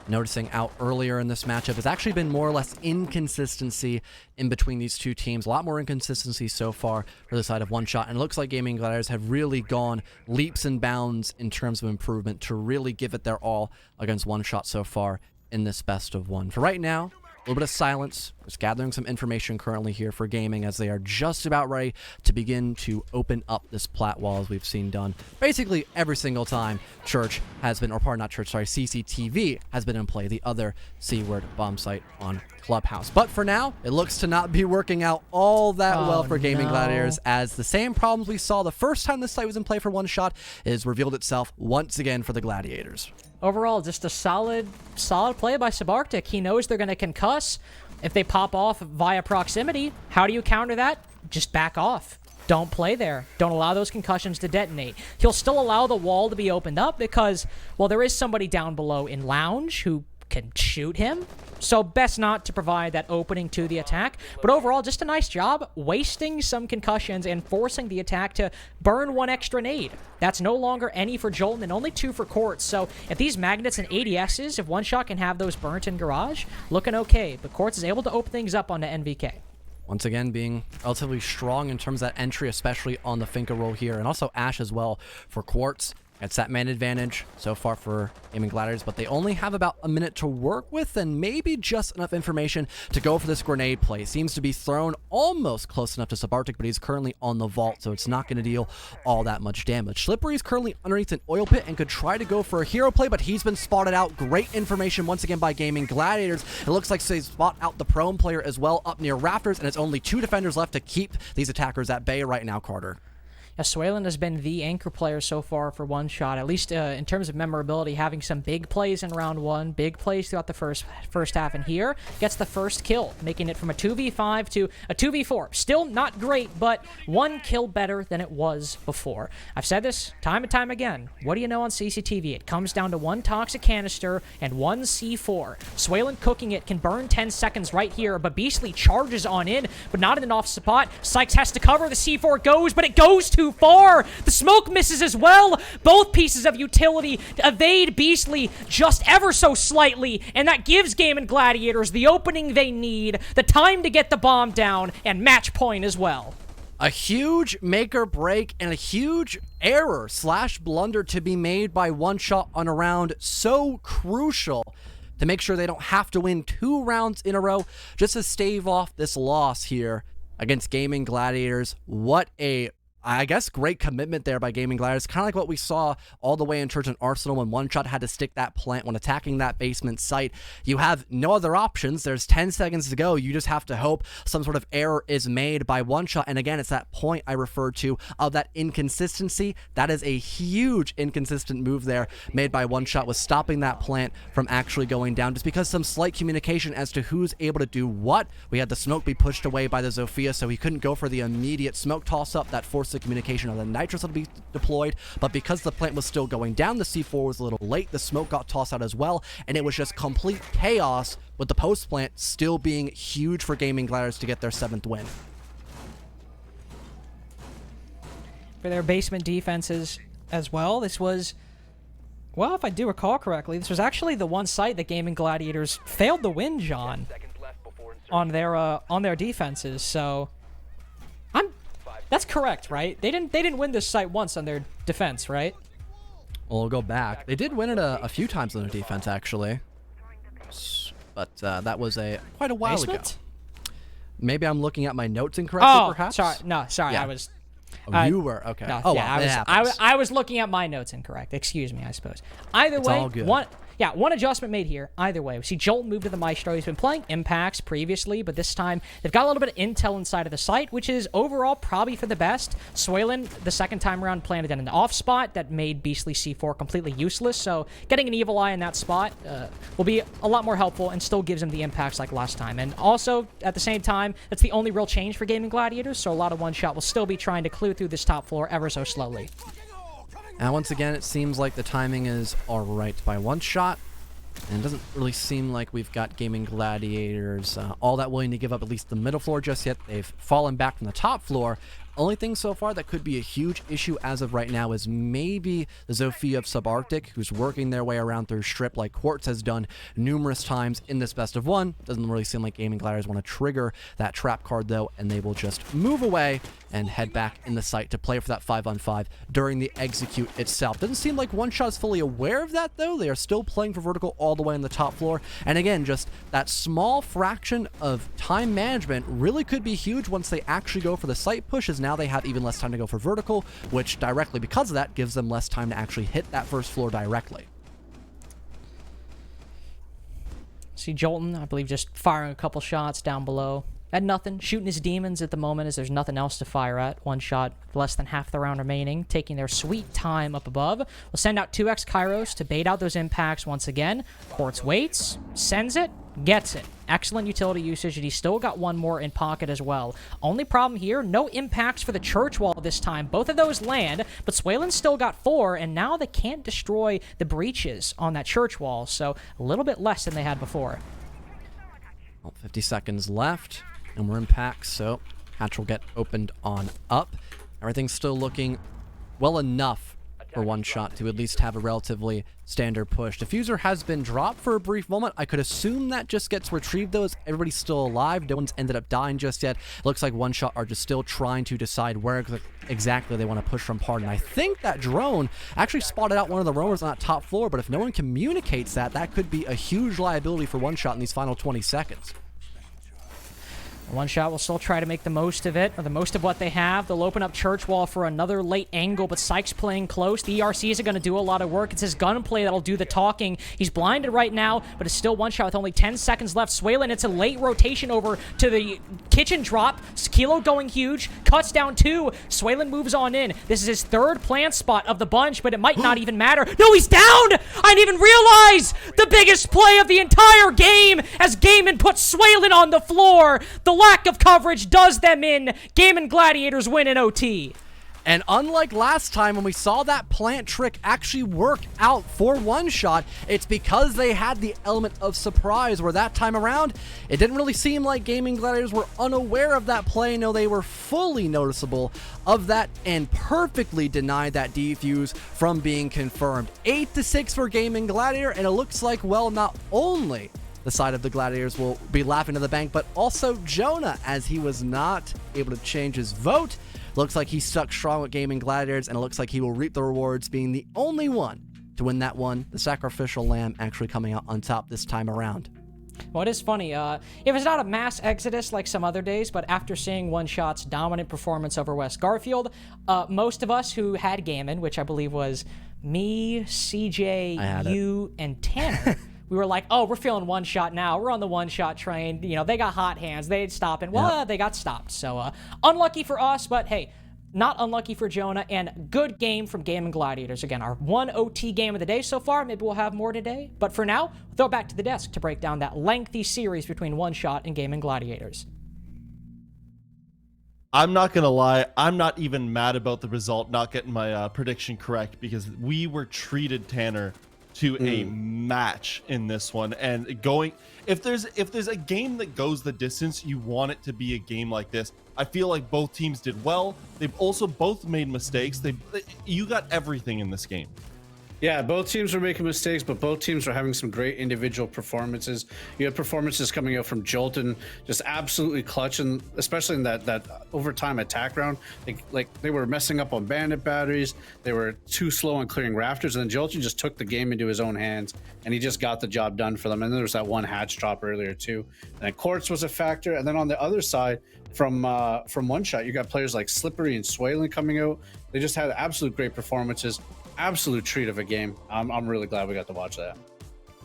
noticing out earlier in this matchup has actually been more or less inconsistency in between these two teams. A lot more inconsistency so far for the side of One Shot, and it looks like Gaimin Gladiators have really gone leaps and bounds in terms of improvement to really give it their all against One Shot so far in this best of one. For right now, a little bit of silence. Just gathering some information currently here for gaming as they are just about ready to begin to open up this plat wall, as we've seen done basically every single time Church has been, or pardon, not Church, sorry, CCTV has been in play, the other C-word bomb site on Clubhouse. But for now, it looks to not be working out all that well for Gaimin Gladiators, as the same problems we saw the first time this site was in play for One Shot is revealed itself once again for the Gladiators. Overall, just a solid play by Subarctic. He knows they're going to concuss. If they pop off via proximity, how do you counter that? Just back off. Don't play there. Don't allow those concussions to detonate. He'll still allow the wall to be opened up because, well, there is somebody down below in Lounge who can shoot him. So best not to provide that opening to the attack. But overall, just a nice job wasting some concussions and forcing the attack to burn one extra nade. That's no longer any for Jolton and only 2 for Quartz. So if these magnets and ADSs, if One Shot can have those burnt in Garage, looking okay. But Quartz is able to open things up onto NVK. Once again, being relatively strong in terms of that entry, especially on the Finka roll here, and also Ash as well for Quartz. It's that man advantage so far for Gaimin Gladiators, but they only have about a minute to work with and maybe just enough information to go for this grenade play. Seems to be thrown almost close enough to Subarctic, but he's currently on the vault, so it's not going to deal all that much damage. Slippery's currently underneath an oil pit and could try to go for a hero play, but he's been spotted out. Great information once again by Gaimin Gladiators. It looks like they spot out the prone player as well up near Rafters, and it's only 2 defenders left to keep these attackers at bay right now, Carter. Yeah, Swaylen has been the anchor player so far for One Shot, at least in terms of memorability, having some big plays in round 1, big plays throughout the first half, and here gets the first kill, making it from a 2v5 to a 2v4. Still not great, but 1 kill better than it was before. I've said this time and time again. What do you know on CCTV? It comes down to 1 toxic canister and 1 C4. Swaylen cooking it can burn 10 seconds right here, but Beastly charges on in, but not in an off spot. Sykes has to cover, the C4 goes, but it goes too far. The smoke misses as well. Both pieces of utility evade Beastly just ever so slightly, and that gives Gaimin Gladiators the opening they need, the time to get the bomb down, and match point as well. A huge make or break and a huge error / blunder to be made by One Shot on a round so crucial to make sure they don't have to win 2 rounds in a row just to stave off this loss here against Gaimin Gladiators. What a, I guess, great commitment there by Gaimin Gladiators. Kind of like what we saw all the way in Church and Arsenal when One Shot had to stick that plant when attacking that basement site. You have no other options. There's 10 seconds to go. You just have to hope some sort of error is made by One Shot. And again, it's that point I referred to of that inconsistency. That is a huge inconsistent move there made by One Shot, with stopping that plant from actually going down just because some slight communication as to who's able to do what. We had the smoke be pushed away by the Zofia, so he couldn't go for the immediate smoke toss-up that forced the communication of the nitrous to be deployed, but because the plant was still going down, the C4 was a little late, the smoke got tossed out as well, and it was just complete chaos, with the post plant still being huge for Gaimin Gladiators to get their 7th win. For their basement defenses as well, this was, well, if I do recall correctly, this was actually the one site that Gaimin Gladiators failed to win, John, on their defenses, so that's correct, right? They didn't win this site once on their defense, right? Well, we'll go back. They did win it a few times on their defense, actually. But that was quite a while ago. Maybe I'm looking at my notes incorrectly, perhaps? Sorry. No, sorry. Yeah. I was... you were? Okay. No, oh, yeah, well, I was looking at my notes incorrect. Excuse me, I suppose. Either way, all good. one adjustment made here. Either way, we see Jolt move to the Maestro. He's been playing Impacts previously, but this time they've got a little bit of intel inside of the site, which is overall probably for the best. Swaylen, the second time around, planted in an off spot that made Beastly C4 completely useless, so getting an Evil Eye in that spot will be a lot more helpful and still gives him the impacts like last time. And also, at the same time, that's the only real change for Gaimin Gladiators, so a lot of One Shot will still be trying to clear through this top floor ever so slowly. And once again, it seems like the timing is alright by One Shot. And it doesn't really seem like we've got Gaimin Gladiators all that willing to give up at least the middle floor just yet. They've fallen back from the top floor Only thing so far that could be a huge issue as of right now is maybe the Zofia of Subarctic, who's working their way around through Strip like Quartz has done numerous times in this best of one. Doesn't really seem like Gaimin Gladiators want to trigger that trap card though, and they will just move away and head back in the site to play for that 5-on-5 during the execute itself. Doesn't seem like One Shot's fully aware of that though. They are still playing for vertical all the way on the top floor, and again, just that small fraction of time management really could be huge once they actually go for the site pushes. Now they have even less time to go for vertical, which directly because of that gives them less time to actually hit that first floor directly. See Jolton, I believe, just firing a couple shots down below. At nothing, shooting his demons at the moment as there's nothing else to fire at. One shot, less than half the round remaining, taking their sweet time up above. We'll send out 2x Kairos to bait out those impacts once again. Quartz waits, sends it, gets it. Excellent utility usage, and he's still got one more in pocket as well. Only problem here, no impacts for the church wall this time. Both of those land, but Swalin's still got 4, and now they can't destroy the breaches on that church wall, so a little bit less than they had before. Well, 50 seconds left, and we're in packs, so hatch will get opened on up. Everything's still looking well enough for One Shot to at least have a relatively standard push. Diffuser has been dropped for a brief moment. I could assume that just gets retrieved though, as everybody's still alive. No one's ended up dying just yet. Looks like One Shot are just still trying to decide where exactly they want to push from Pardon. I think that drone actually spotted out one of the roamers on that top floor, but if no one communicates that, that could be a huge liability for One Shot in these final 20 seconds. One Shot will still try to make the most of it, or the most of what they have. They'll open up Church Wall for another late angle, but Sykes playing close. The ERCs are going to do a lot of work. It's his gunplay that'll do the talking. He's blinded right now, but it's still One Shot with only 10 seconds left. Swalen, it's a late rotation over to the kitchen drop. Kilo going huge, cuts down 2. Swalen moves on in. This is his 3rd plant spot of the bunch, but it might not even matter. No, he's down! I didn't even realize the biggest play of the entire game as Gaimin puts Swalen on the floor. The lack of coverage does them in. Gaimin Gladiators win in OT. And unlike last time when we saw that plant trick actually work out for One Shot, it's because they had the element of surprise, where that time around, it didn't really seem like Gaimin Gladiators were unaware of that play. No, they were fully noticeable of that and perfectly denied that defuse from being confirmed. 8-6 for Gaimin Gladiator, and it looks like, well, not only the side of the Gladiators will be laughing to the bank, but also Jonah, as he was not able to change his vote. Looks like he's stuck strong with Gaimin Gladiators, and it looks like he will reap the rewards, being the only one to win that one. The sacrificial lamb actually coming out on top this time around. Well, it is funny. It was not a mass exodus like some other days, but after seeing One Shot's dominant performance over West Garfield, most of us who had Gaimin, which I believe was me, CJ, you, and Tanner, we were like, oh, we're feeling One Shot now. We're on the One Shot train. You know, they got hot hands. They'd stop, and well, they got stopped. So unlucky for us, but hey, not unlucky for Jonah, and good game from Gaimin Gladiators. Again, our 1 OT game of the day so far. Maybe we'll have more today. But for now, we'll throw it back to the desk to break down that lengthy series between One Shot and Gaimin Gladiators. I'm not going to lie. I'm not even mad about the result, not getting my prediction correct, because we were treated, Tanner, to a match in this one. And going, if there's a game that goes the distance, you want it to be a game like this. I feel like both teams did well. They've also both made mistakes. You got everything in this game. Yeah, both teams were making mistakes, but both teams were having some great individual performances. You had performances coming out from Jolton, just absolutely clutching, especially in that overtime attack round. They were messing up on bandit batteries. They were too slow on clearing rafters, and then Jolton just took the game into his own hands, and he just got the job done for them. And then there was that one hatch drop earlier too. And then Quartz was a factor. And then on the other side, from One Shot, you got players like Slippery and Swalen coming out. They just had absolute great performances. Absolute treat of a game. I'm really glad we got to watch that.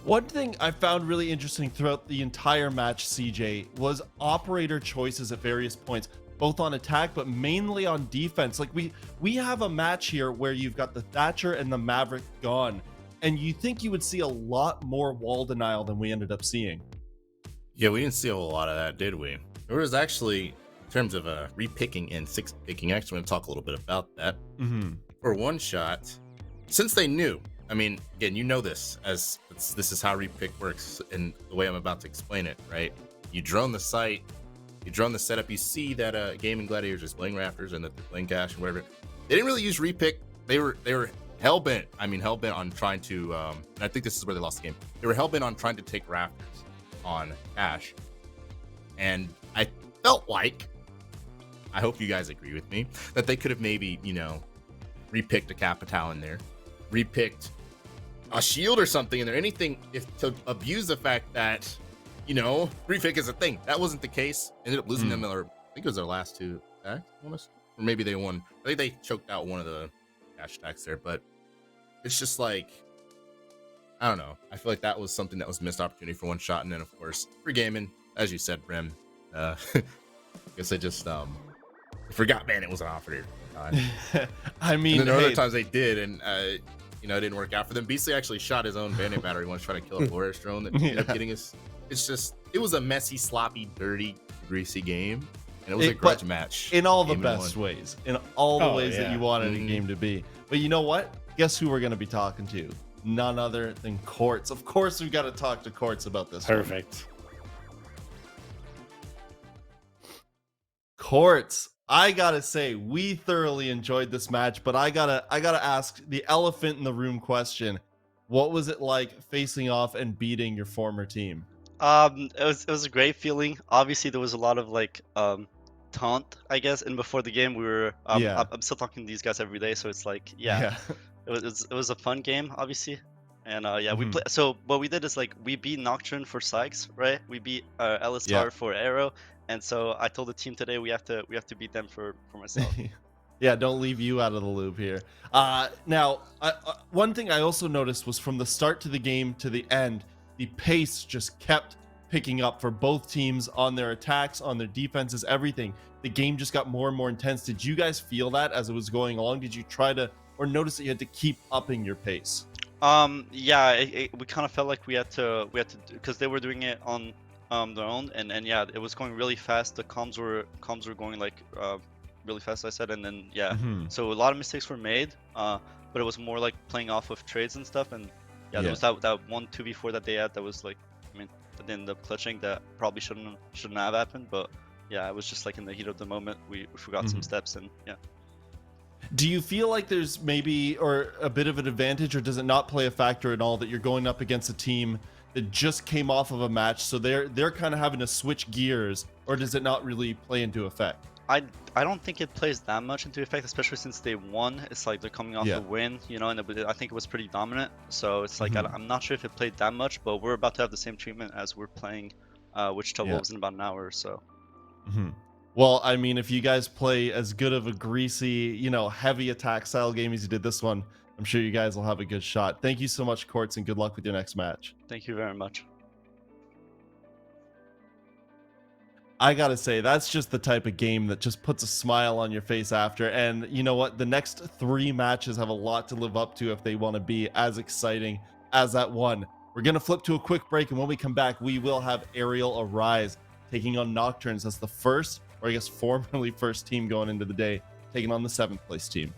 One thing I found really interesting throughout the entire match, CJ, was operator choices at various points, both on attack but mainly on defense. Like we have a match here where you've got the Thatcher and the Maverick gone, and you think you would see a lot more wall denial than we ended up seeing. Yeah, we didn't see a whole lot of that, did we? There was actually, in terms of repicking and 6-picking, actually want to talk a little bit about that. For One Shot, since they knew, I mean, again, you know this, as this is how repick works, and the way I'm about to explain it, right? You drone the site, You drone the setup, you see that Gaimin Gladiators is playing Raptors and that they're playing Cash and whatever. They didn't really use repick. They were hell-bent. I mean, hell-bent on trying to, and I think this is where they lost the game. They were hell-bent on trying to take Raptors on Cash. And I felt like, I hope you guys agree with me, that they could have maybe, you know, repicked a Capital in there, repicked a shield or something in there, anything to abuse the fact that, you know, repick is a thing. That wasn't the case. Ended up losing them, I think it was their last two attacks, almost. Or maybe they won. I think they choked out one of the Cash attacks there, but it's just like, I don't know. I feel like that was something that was missed opportunity for One Shot. And then, of course, for Gaimin, as you said, Brim, I guess I just forgot, man, it was an offer. I mean, and then other times they did, and you know, it didn't work out for them. Beastly actually shot his own bandit battery once, trying to kill a Flores drone that ended up getting us. It's just, it was a messy, sloppy, dirty, greasy game, and it was a grudge match in all the best ways, in all the ways that you wanted a Mm-hmm. game to be. But you know what? Guess who we're going to be talking to? None other than Quartz. Of course, we've got to talk to Quartz about this. Perfect. Quartz, I gotta say, we thoroughly enjoyed this match, but I gotta ask the elephant in the room question: what was it like facing off and beating your former team? It was a great feeling. Obviously, there was a lot of like taunt, I guess. And before the game, we were Yeah. I'm still talking to these guys every day, so it's like it was a fun game, obviously. And we play. So what we did is like we beat Nocturne for Sykes, right? We beat LSR for Arrow, and so I told the team today we have to beat them for myself. Yeah, don't leave you out of the loop here. Now, one thing I also noticed was from the start to the game to the end, the pace just kept picking up for both teams on their attacks, on their defenses, everything. The game just got more and more intense. Did you guys feel that as it was going along? Did you try to, or notice that you had to keep upping your pace? We kind of felt like we had to because they were doing it on their own, and yeah, it was going really fast. The comms were going like really fast, I said, and then so a lot of mistakes were made, but it was more like playing off of trades and stuff. And there was that 1-2v4 that they had that was like, I mean, that they ended up clutching, that probably shouldn't have happened, but yeah, it was just like in the heat of the moment we forgot some steps, and yeah. Do you feel like there's maybe or a bit of an advantage, or does it not play a factor at all that you're going up against a team that just came off of a match, so they're kind of having to switch gears, or does it not really play into effect? I don't think it plays that much into effect, especially since they won. It's like they're coming off a win, you know, and I think it was pretty dominant. So it's like I'm not sure if it played that much, but we're about to have the same treatment as we're playing Wichita Wolves in about an hour or so. Well, I mean, if you guys play as good of a greasy, you know, heavy attack style game as you did this one, I'm sure you guys will have a good shot. Thank you so much, Quartz, and good luck with your next match. Thank you very much. I gotta say, that's just the type of game that just puts a smile on your face after. And you know what? The next 3 matches have a lot to live up to if they want to be as exciting as that one. We're gonna flip to a quick break, and when we come back, we will have Aerial Arise taking on Nocturnes. That's the first, or I guess formerly first team going into the day, taking on the 7th place team.